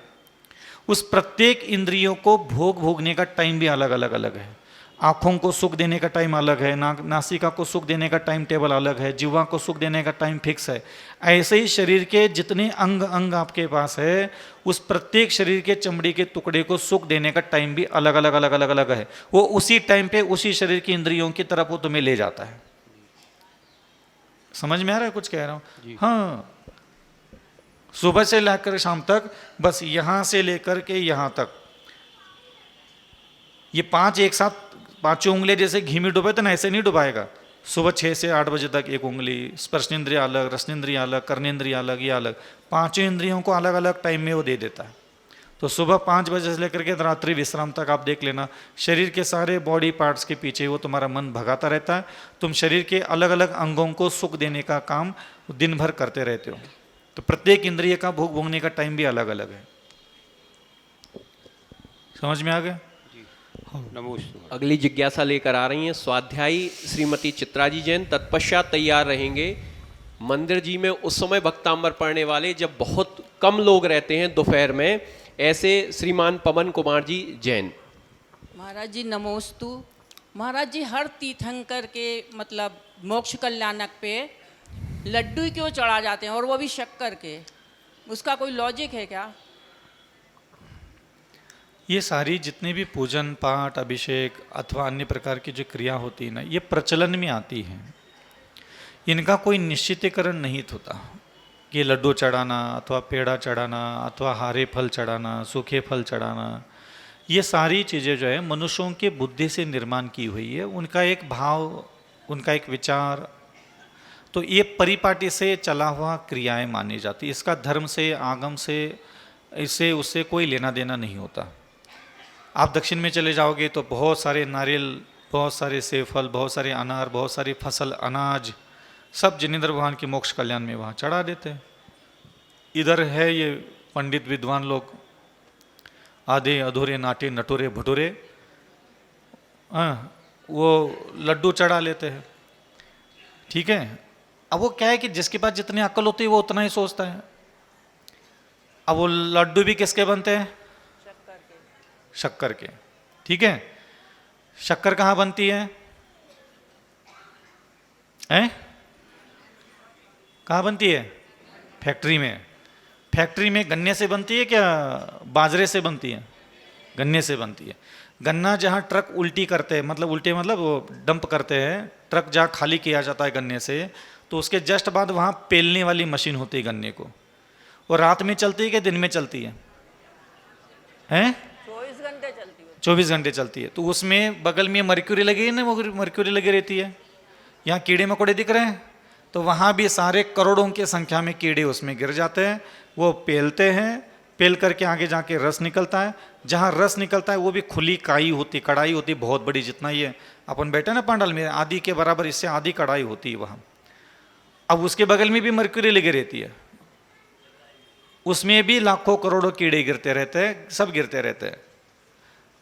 उस प्रत्येक इंद्रियों को भोगने का टाइम भी अलग अलग है। आँखों को सुख देने का टाइम अलग है, नासिका को सुख देने का टाइम टेबल अलग है, जिह्वा को सुख देने का टाइम फिक्स है। ऐसे ही शरीर के जितने अंग आपके पास है उस प्रत्येक शरीर के चमड़ी के टुकड़े को सुख देने का टाइम भी अलग अलग है। वो उसी टाइम पे उसी शरीर की इंद्रियों की तरफ वो तुम्हें ले जाता है। समझ में आ रहा है कुछ कह रहा हूँ? हाँ, सुबह से लेकर शाम तक, बस यहां से लेकर के यहां तक ये 5 एक साथ 5 उंगलियां जैसे घी में डुबाए तो ना, ऐसे नहीं डुबाएगा। सुबह 6 से 8 बजे तक 1 उंगली, स्पर्शेंद्रिय अलग, रसनेंद्रिय अलग, कर्नेंद्रिय अलग, ये अलग, 5 इंद्रियों को अलग अलग टाइम में वो दे देता है। तो सुबह 5 बजे से लेकर के रात्रि विश्राम तक आप देख लेना, शरीर के सारे बॉडी पार्ट्स के पीछे वो तुम्हारा मन भगाता रहता है। तुम शरीर के अलग अलग अंगों को सुख देने का काम दिन भर करते रहते हो। तो प्रत्येक इंद्रिय का भोगने का टाइम भी अलग अलग है। समझ में आ गया? नमस्ते। अगली जिज्ञासा लेकर आ रही हैं स्वाध्यायी श्रीमती चित्रा जी जैन। तत्पश्चात तैयार रहेंगे मंदिर जी में उस समय भक्तांबर पढ़ने वाले जब बहुत कम लोग रहते हैं दोपहर में, ऐसे श्रीमान पवन कुमार जी जैन। महाराज जी नमोस्तु। महाराज जी हर तीर्थंकर के मतलब मोक्ष कल्याणक पे लड्डू क्यों चढ़ा जाते हैं और वो भी शक्कर के, उसका कोई लॉजिक है क्या? ये सारी जितने भी पूजन पाठ अभिषेक अथवा अन्य प्रकार की जो क्रिया होती है ना, ये प्रचलन में आती है। इनका कोई निश्चितीकरण नहीं होता कि लड्डू चढ़ाना अथवा पेड़ा चढ़ाना अथवा हरे फल चढ़ाना, सूखे फल चढ़ाना, ये सारी चीज़ें जो है मनुष्यों के बुद्धि से निर्माण की हुई है। उनका एक भाव, उनका एक विचार, तो ये परिपाटी से चला हुआ क्रियाएं मानी जाती। इसका धर्म से आगम से इससे उससे कोई लेना देना नहीं होता। आप दक्षिण में चले जाओगे तो बहुत सारे नारियल, बहुत सारे सेब फल, बहुत सारे अनार, बहुत सारी फसल अनाज सब जिनेंद्र भगवान के मोक्ष कल्याण में वहाँ चढ़ा देते हैं। इधर है ये पंडित विद्वान लोग आधे अधूरे नाटे नटोरे भटूरे, वो लड्डू चढ़ा लेते हैं। ठीक है, अब वो क्या है कि जिसके पास जितनी अक्ल होती है वो उतना ही सोचता है। अब वो लड्डू भी किसके बनते हैं? शक्कर के। ठीक है, शक्कर कहाँ बनती है? कहाँ बनती है? फैक्ट्री में। फैक्ट्री में गन्ने से बनती है क्या बाजरे से बनती है? गन्ने से बनती है। गन्ना जहाँ ट्रक उल्टी करते हैं, मतलब उल्टे मतलब वो डंप करते हैं, ट्रक जहाँ खाली किया जाता है गन्ने से, तो उसके जस्ट बाद वहाँ पेलने वाली मशीन होती है गन्ने को। वो रात में चलती है कि दिन में चलती है? 24 घंटे चलती है। 24 घंटे चलती है। तो उसमें बगल में मर्क्यूरी लगी है ना, मर्क्यूरी लगी रहती है। यहाँ कीड़े मकोड़े दिख रहे हैं तो वहाँ भी सारे करोड़ों की संख्या में कीड़े उसमें गिर जाते हैं, वो पेलते हैं, पेल करके आगे जाके रस निकलता है। जहाँ रस निकलता है वो भी खुली काई होती, कढ़ाई होती बहुत बड़ी, जितना ये अपन बैठे ना पांडाल में, आधी के बराबर, इससे आधी कढ़ाई होती है वहाँ। अब उसके बगल में भी मरक्यूरी लगी रहती है, उसमें भी लाखों करोड़ों कीड़े गिरते रहते हैं, सब गिरते रहते हैं।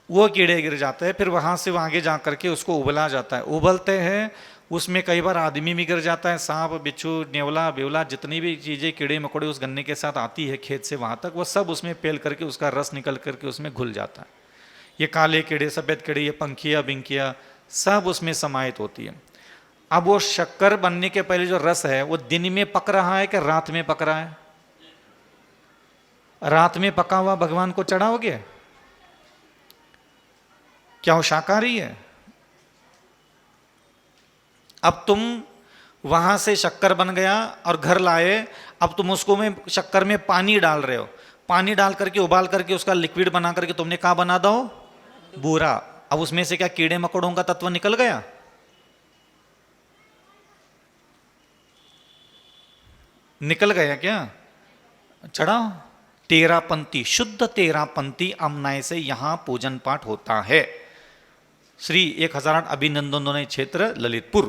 वो कीड़े गिर जाते हैं, फिर वहाँ से आगे जा करके उसको उबला जाता है। उबलते हैं, उसमें कई बार आदमी भी गिर जाता है, सांप बिच्छू नेवला बेवला जितनी भी चीज़ें कीड़े मकोड़े उस गन्ने के साथ आती है खेत से वहाँ तक, वो सब उसमें पेल करके उसका रस निकल करके उसमें घुल जाता है। ये काले कीड़े, सफ़ेद कीड़े, ये पंखिया बिंकिया सब उसमें समाहित होती है। अब वो शक्कर बनने के पहले जो रस है वो दिन में पक रहा है कि रात में पक रहा है? रात में पका हुआ भगवान को चढ़ाओगे? क्या वो शाकाहारी है? अब तुम वहां से शक्कर बन गया और घर लाए, अब तुम उसको में शक्कर में पानी डाल रहे हो, पानी डाल करके उबाल करके उसका लिक्विड बना करके तुमने कहा बना दो बूरा। अब उसमें से क्या कीड़े मकोड़ों का तत्व निकल गया? निकल गया क्या? चढ़ाओ। तेरापंथी, शुद्ध तेरापंथी अमनाय से यहां पूजन पाठ होता है। श्री 1008 अभिनंदन क्षेत्र ललितपुर।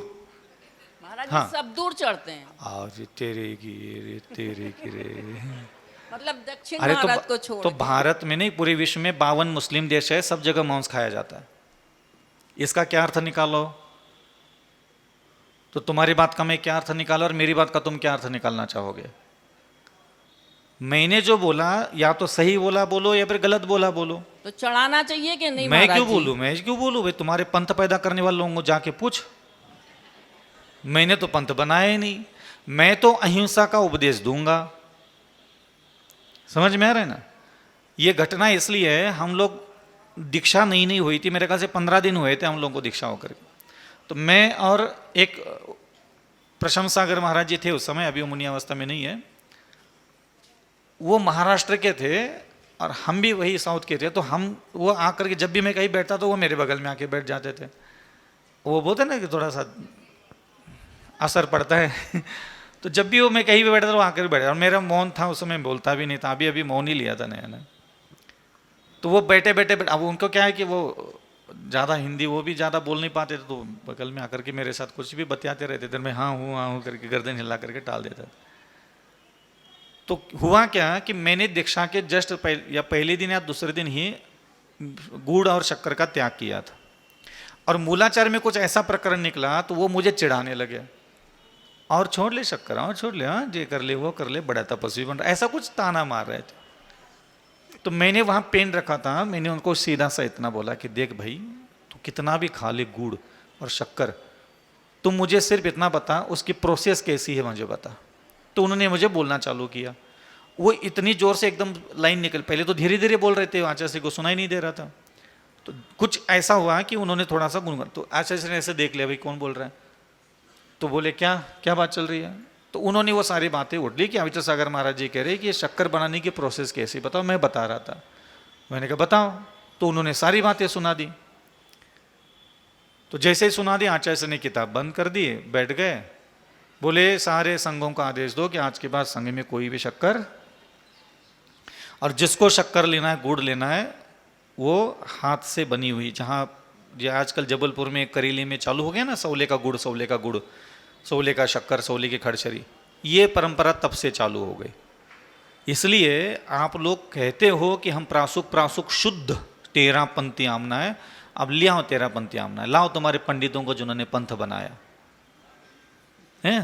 महाराज हाँ। सब दूर चढ़ते हैं, आज तेरे की रे, तेरे की रे। मतलब दक्षिण अरे भारत को छोड़ तो के। भारत में नहीं, पूरे विश्व में 52 मुस्लिम देश है, सब जगह मांस खाया जाता है। इसका क्या अर्थ निकालो? तो तुम्हारी बात का मैं क्या अर्थ निकालो और मेरी बात का तुम क्या अर्थ निकालना चाहोगे? मैंने जो बोला या तो सही बोला बोलो या फिर गलत बोला बोलो। तो चढ़ाना चाहिए कि नहीं? मैं महाराज क्यों जी? बोलूं? मैं क्यों बोलूं भाई? तुम्हारे पंथ पैदा करने वाले लोगों को जाके पूछ। मैंने तो पंथ बनाया ही नहीं, मैं तो अहिंसा का उपदेश दूंगा। समझ में आ रहा है ना? ये घटना इसलिए है, हम लोग दीक्षा नहीं हुई थी, मेरे ख्याल से 15 दिन हुए थे हम लोगों को दीक्षा होकर के। तो मैं और एक प्रशंसागर महाराज जी थे उस समय, अभी वो मुनि अवस्था में नहीं है, वो महाराष्ट्र के थे और हम भी वही साउथ के थे। तो हम वो आकर के जब भी मैं कहीं बैठता तो वो मेरे बगल में आके बैठ जाते थे। वो बोलते ना कि थोड़ा सा असर पड़ता है तो जब भी वो मैं कहीं भी बैठा था वो आकर बैठा, और मेरा मौन था उस समय, बोलता भी नहीं था, अभी मौन ही लिया था नया। तो वो बैठे बैठे अब उनको क्या है कि वो ज़्यादा हिंदी वो भी ज़्यादा बोल नहीं पाते थे, तो बगल में आकर के मेरे साथ कुछ भी बतियाते रहते थे। मैं हाँ हूँ करके गर्दन हिला करके टाल देता था। तो हुआ क्या कि मैंने दीक्षा के जस्ट पहले दिन या दूसरे दिन ही गुड़ और शक्कर का त्याग किया था, और मूलाचार में कुछ ऐसा प्रकरण निकला तो वो मुझे चिढ़ाने लगे, और छोड़ ले शक्कर, और छोड़ ले, हाँ ये कर ले वो कर ले, बड़ा तपस्वी बन रहा, ऐसा कुछ ताना मार रहे थे। तो मैंने वहाँ पेन रखा था, मैंने उनको सीधा सा इतना बोला कि देख भाई, तू कितना भी खा ले गुड़ और शक्कर, तुम मुझे सिर्फ इतना बता उसकी प्रोसेस कैसी है मुझे बता। तो उन्होंने मुझे बोलना चालू किया। वो इतनी जोर से एकदम लाइन निकल, पहले तो धीरे धीरे बोल रहे थे, आचार्य को सुनाई नहीं दे रहा था। तो कुछ ऐसा हुआ कि उन्होंने थोड़ा सा गुनगुना, तो आचार्य ने ऐसे देख लिया भाई कौन बोल रहा है, तो बोले क्या क्या बात चल रही है। तो उन्होंने वो सारी बातें उठ ली कि अविचल सागर महाराज जी कह रहे कि ये शक्कर बनाने की प्रोसेस कैसी, बताओ। मैं बता रहा था, मैंने कहा बताओ। तो उन्होंने सारी बातें सुना दी। तो जैसे ही सुना दी, आचार्य ने किताब बंद कर दी, बैठ गए, बोले सारे संघों का आदेश दो कि आज के बाद संघ में कोई भी शक्कर, और जिसको शक्कर लेना है गुड़ लेना है वो हाथ से बनी हुई, जहाँ ये आजकल जबलपुर में करेली में चालू हो गया ना, सौले का गुड़, सौले का गुड़, सौले का शक्कर, सौले की खड़शरी, ये परंपरा तब से चालू हो गई। इसलिए आप लोग कहते हो कि हम प्रासुक शुद्ध तेरापंथी आमना है, अब ले आओ तेरापंथी आमना है, लाओ तुम्हारे पंडितों को जिन्होंने पंथ बनाया है।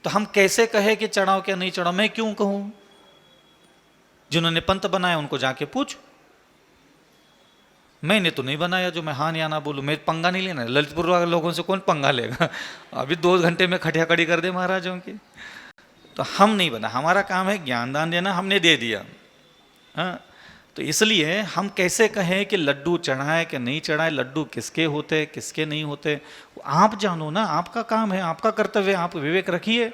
तो हम कैसे कहे कि चढ़ाओ क्या नहीं चढ़ाओ? मैं क्यों कहूं? जिन्होंने पंथ बनाया उनको जाके पूछ। मैंने तो नहीं बनाया जो मैं हाँ या ना बोलूं। मैं पंगा नहीं लेना, ललितपुर वाले लोगों से कौन पंगा लेगा? अभी 2 घंटे में खटिया खड़ी कर दे महाराजों की। तो हम नहीं बना, हमारा काम है ज्ञान दान देना, हमने दे दिया। हाँ, तो इसलिए हम कैसे कहें कि लड्डू चढ़ाए कि नहीं चढ़ाए, लड्डू किसके होते किसके नहीं होते, आप जानो ना, आपका काम है, आपका कर्तव्य, आप विवेक रखिए।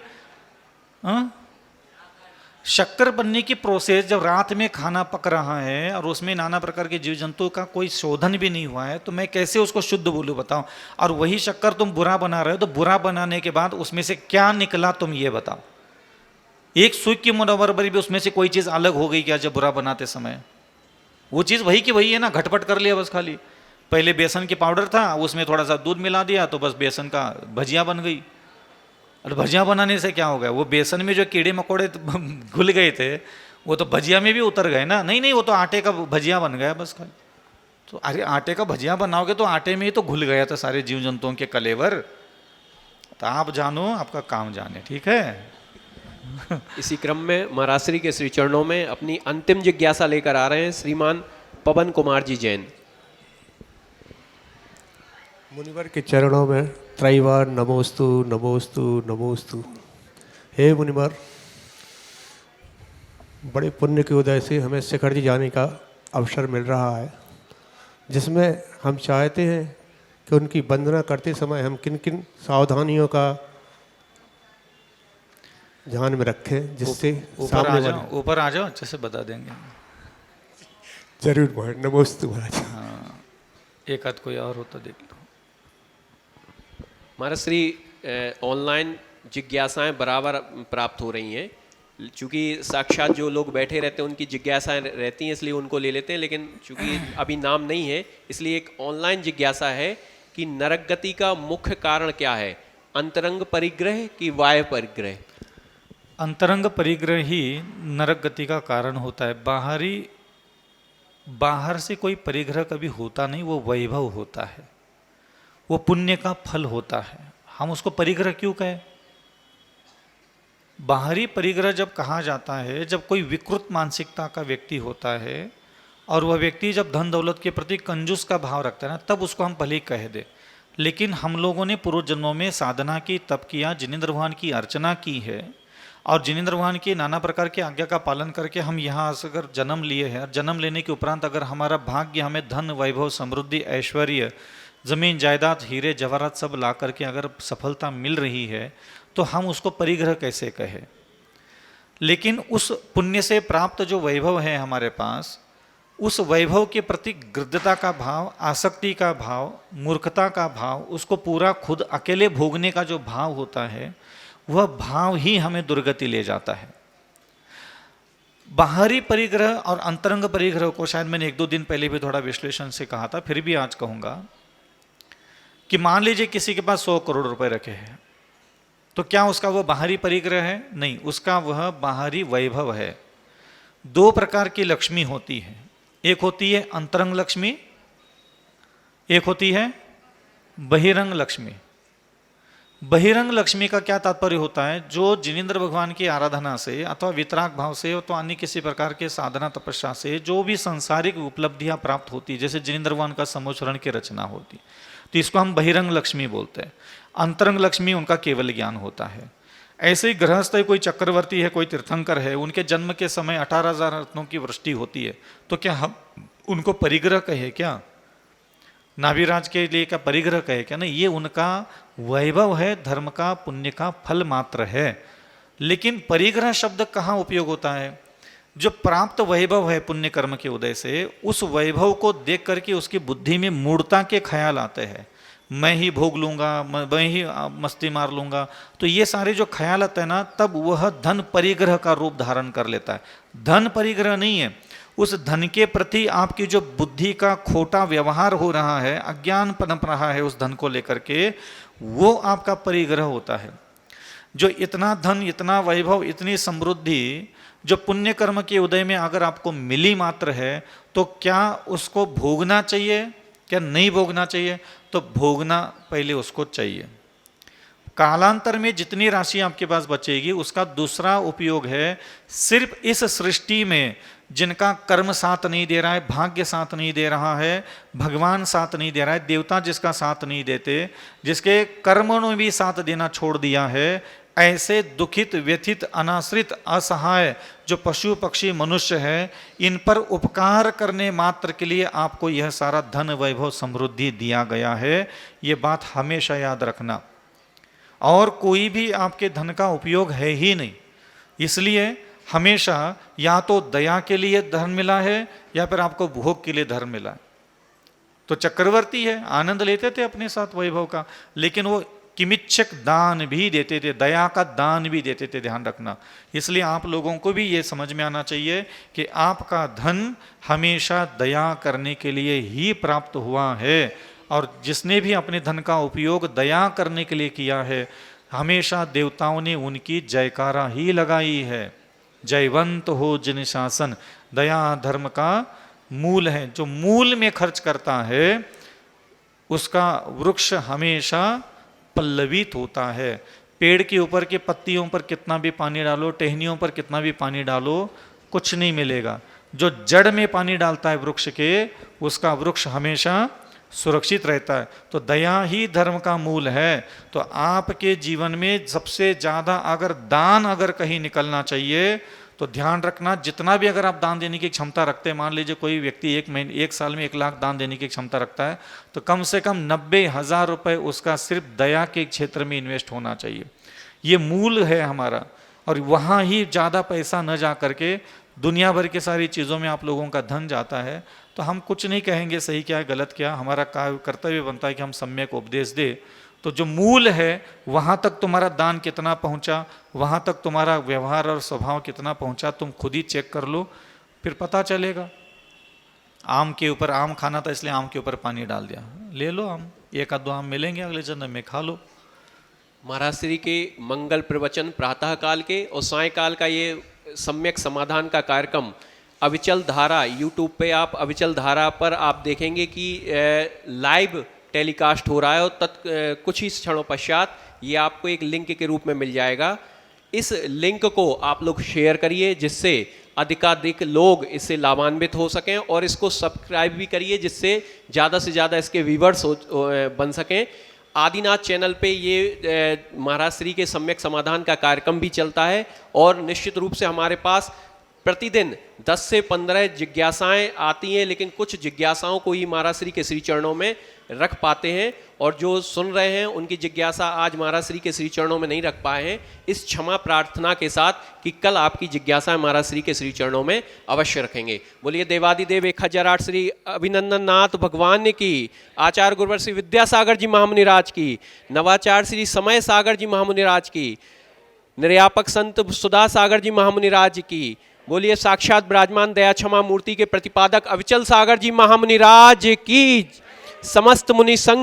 हाँ, शक्कर बनने की प्रोसेस, जब रात में खाना पक रहा है और उसमें नाना प्रकार के जीव जंतुओं का कोई शोधन भी नहीं हुआ है, तो मैं कैसे उसको शुद्ध बोलूं बताओ। और वही शक्कर तुम बुरा बना रहे हो, तो बुरा बनाने के बाद उसमें से क्या निकला तुम ये बताओ। एक सुई की बराबर भी उसमें से कोई चीज अलग हो गई क्या जब बुरा बनाते समय? वो चीज वही की वही है ना, घटपट कर लिया बस खाली। पहले बेसन की पाउडर था, उसमें थोड़ा सा दूध मिला दिया तो बस बेसन का भजिया बन गई। और भजिया बनाने से क्या हो गया? वो बेसन में जो कीड़े मकोड़े घुल गए थे वो तो भजिया में भी उतर गए ना। नहीं नहीं, वो तो आटे का भजिया बन गया बस खाली। तो अरे आटे का भजिया बनाओगे तो आटे में ही तो घुल गया था सारे जीव जंतुओं के कलेवर। तो आप जानो, आपका काम जाने, ठीक है। इसी क्रम में महाराज श्री के श्री चरणों में अपनी अंतिम जिज्ञासा लेकर आ रहे हैं श्रीमान पवन कुमार जी जैन। मुनिवर के चरणों में त्रैवार नमोस्तु नमोस्तु नमोस्तु। हे मुनिवर, बड़े पुण्य के उदय से हमें शिखर जी जाने का अवसर मिल रहा है, जिसमें हम चाहते हैं कि उनकी वंदना करते समय हम किन किन सावधानियों का ध्यान में रखें, जिससे ऊपर आ जाओ, अच्छे से बता देंगे। जरूर महाराज, नमोस्तु महाराज। हाँ, एक आध कोई और हो तो देख लो। महाराज श्री ऑनलाइन जिज्ञासाएं बराबर प्राप्त हो रही हैं, चूँकि साक्षात जो लोग बैठे रहते हैं उनकी जिज्ञासाएं रहती हैं, इसलिए उनको ले लेते हैं। लेकिन चूँकि अभी नाम नहीं है, इसलिए एक ऑनलाइन जिज्ञासा है कि नरक गति का मुख्य कारण क्या है, अंतरंग परिग्रह कि बाह्य परिग्रह? अंतरंग परिग्रह ही नरक गति का कारण होता है। बाहर से कोई परिग्रह कभी होता नहीं, वो वैभव होता है, वो पुण्य का फल होता है। हम उसको परिग्रह क्यों कहें? बाहरी परिग्रह जब कहा जाता है, जब कोई विकृत मानसिकता का व्यक्ति होता है और वह व्यक्ति जब धन दौलत के प्रति कंजूस का भाव रखता है ना, तब उसको हम भले ही कह दे। लेकिन हम लोगों ने पूर्व जन्मों में साधना की, तप किया, जिनेंद्र भगवान की अर्चना की है और जिनेंद्र भगवान की नाना प्रकार की आज्ञा का पालन करके हम यहाँ अगर जन्म लिए हैं, और जन्म लेने के उपरांत अगर हमारा भाग्य हमें धन वैभव समृद्धि ऐश्वर्य जमीन जायदाद हीरे जवाहरात सब ला करके अगर सफलता मिल रही है, तो हम उसको परिग्रह कैसे कहें? लेकिन उस पुण्य से प्राप्त जो वैभव है हमारे पास, उस वैभव के प्रति गृद्धता का भाव, आसक्ति का भाव, मूर्खता का भाव, उसको पूरा खुद अकेले भोगने का जो भाव होता है, वह भाव ही हमें दुर्गति ले जाता है। बाहरी परिग्रह और अंतरंग परिग्रह को शायद मैंने 1-2 दिन पहले भी थोड़ा विश्लेषण से कहा था, फिर भी आज कहूँगा कि मान लीजिए किसी के पास 100 करोड़ रुपए रखे हैं, तो क्या उसका वह बाहरी परिग्रह है? नहीं, उसका वह बाहरी वैभव है। 2 प्रकार की लक्ष्मी होती है, एक होती है अंतरंग लक्ष्मी, एक होती है बहिरंग लक्ष्मी। बहिरंग लक्ष्मी का क्या तात्पर्य होता है? जो जिनेंद्र भगवान की आराधना से अथवा वितराग भाव से तो अन्य किसी प्रकार के साधना तपस्या से जो भी सांसारिक उपलब्धियां प्राप्त होती, जैसे जिनेंद्र भगवान का समोचरण की रचना होती, तो इसको हम बहिरंग लक्ष्मी बोलते हैं। अंतरंग लक्ष्मी उनका केवल ज्ञान होता है। ऐसे ही गृहस्थ है, कोई चक्रवर्ती है, कोई तीर्थंकर है, उनके जन्म के समय 18,000 रत्नों की वृष्टि होती है, तो क्या हम उनको परिग्रह कहे क्या? नाभिराज के लिए क्या परिग्रह कहे क्या? नहीं, ये उनका वैभव है, धर्म का पुण्य का फल मात्र है। लेकिन परिग्रह शब्द कहाँ उपयोग होता है? जो प्राप्त वैभव है पुण्य कर्म के उदय से, उस वैभव को देख करके उसकी बुद्धि में मूढ़ता के ख्याल आते हैं। मैं ही भोग लूंगा, मैं ही मस्ती मार लूंगा, तो ये सारे जो ख्याल आते हैं ना, तब वह धन परिग्रह का रूप धारण कर लेता है। धन परिग्रह नहीं है, उस धन के प्रति आपकी जो बुद्धि का खोटा व्यवहार हो रहा है, अज्ञान पनप रहा है उस धन को लेकर के, वो आपका परिग्रह होता है। जो इतना धन, इतना वैभव, इतनी समृद्धि जो पुण्य कर्म के उदय में अगर आपको मिली मात्र है, तो क्या उसको भोगना चाहिए, क्या नहीं भोगना चाहिए? तो भोगना पहले उसको चाहिए। कालांतर में जितनी राशि आपके पास बचेगी, उसका दूसरा उपयोग है सिर्फ इस सृष्टि में जिनका कर्म साथ नहीं दे रहा है, भाग्य साथ नहीं दे रहा है, भगवान साथ नहीं दे रहा है, देवता जिसका साथ नहीं देते, जिसके कर्मों ने भी साथ देना छोड़ दिया है, ऐसे दुखित, व्यथित, अनाश्रित, असहाय जो पशु पक्षी मनुष्य है, इन पर उपकार करने मात्र के लिए आपको यह सारा धन वैभव समृद्धि दिया गया है। ये बात हमेशा याद रखना। और कोई भी आपके धन का उपयोग है ही नहीं, इसलिए हमेशा या तो दया के लिए धन मिला है या फिर आपको भोग के लिए धन मिला है। तो चक्रवर्ती है, आनंद लेते थे अपने साथ वैभव का, लेकिन वो किमिच्छक दान भी देते थे, दया का दान भी देते थे, ध्यान रखना। इसलिए आप लोगों को भी ये समझ में आना चाहिए कि आपका धन हमेशा दया करने के लिए ही प्राप्त हुआ है, और जिसने भी अपने धन का उपयोग दया करने के लिए किया है, हमेशा देवताओं ने उनकी जयकारा ही लगाई है। जयवंत हो जिन शासन, दया धर्म का मूल है। जो मूल में खर्च करता है उसका वृक्ष हमेशा पल्लवित होता है। पेड़ के ऊपर के पत्तियों पर कितना भी पानी डालो, टहनियों पर कितना भी पानी डालो, कुछ नहीं मिलेगा। जो जड़ में पानी डालता है वृक्ष के, उसका वृक्ष हमेशा सुरक्षित रहता है। तो दया ही धर्म का मूल है। तो आपके जीवन में सबसे ज़्यादा अगर दान अगर कहीं निकलना चाहिए तो ध्यान रखना, जितना भी अगर आप दान देने की क्षमता रखते हैं, मान लीजिए कोई व्यक्ति एक साल में 1 लाख दान देने की क्षमता रखता है, तो कम से कम 90,000 रुपये उसका सिर्फ दया के क्षेत्र में इन्वेस्ट होना चाहिए। ये मूल है हमारा, और वहाँ ही ज़्यादा पैसा न जा करके दुनिया भर के सारी चीज़ों में आप लोगों का धन जाता है। तो हम कुछ नहीं कहेंगे सही क्या है गलत क्या, हमारा कर्तव्य बनता है कि हम सम्यक उपदेश दे। तो जो मूल है वहाँ तक तुम्हारा दान कितना पहुँचा, वहाँ तक तुम्हारा व्यवहार और स्वभाव कितना पहुँचा, तुम खुद ही चेक कर लो, फिर पता चलेगा। आम के ऊपर, आम खाना था इसलिए आम के ऊपर पानी डाल दिया, ले लो आम, 1-2 आम मिलेंगे अगले जन्म में, खा लो। महाराज श्री के मंगल प्रवचन प्रातः काल के और सायकाल का ये सम्यक समाधान का कार्यक्रम अविचल धारा यूट्यूब पे, आप अविचल धारा पर आप देखेंगे कि लाइव टेलीकास्ट हो रहा है, और कुछ ही क्षणों पश्चात ये आपको एक लिंक के रूप में मिल जाएगा। इस लिंक को आप लोग शेयर करिए जिससे अधिकाधिक लोग इससे लाभान्वित हो सकें, और इसको सब्सक्राइब भी करिए जिससे ज़्यादा से ज़्यादा इसके व्यूवर्स बन सकें। आदिनाथ चैनल पे ये महाराज श्री के सम्यक समाधान का कार्यक्रम भी चलता है, और निश्चित रूप से हमारे पास प्रतिदिन 10 से 15 जिज्ञासाएं आती हैं, लेकिन कुछ जिज्ञासाओं को ही महाराज श्री के श्री चरणों में रख पाते हैं, और जो सुन रहे हैं उनकी जिज्ञासा आज महाराज श्री के श्री चरणों में नहीं रख पाए हैं। इस क्षमा प्रार्थना के साथ कि कल आपकी जिज्ञासाएं महाराज श्री के श्री चरणों में अवश्य रखेंगे। बोलिए देवादिदेव 1008 श्री अभिनंदन नाथ भगवान की, आचार्य गुरुवर श्री विद्यासागर जी महामुनिराज की, नवाचार्य श्री समय सागर जी महामुनिराज की, निर्यापक संत सुधा सागर जी महामुनिराज की। बोलिए साक्षात विराजमान दया क्षमा मूर्ति के प्रतिपादक अविचल सागर जी महामुनिराज की। समस्त मुनि संघ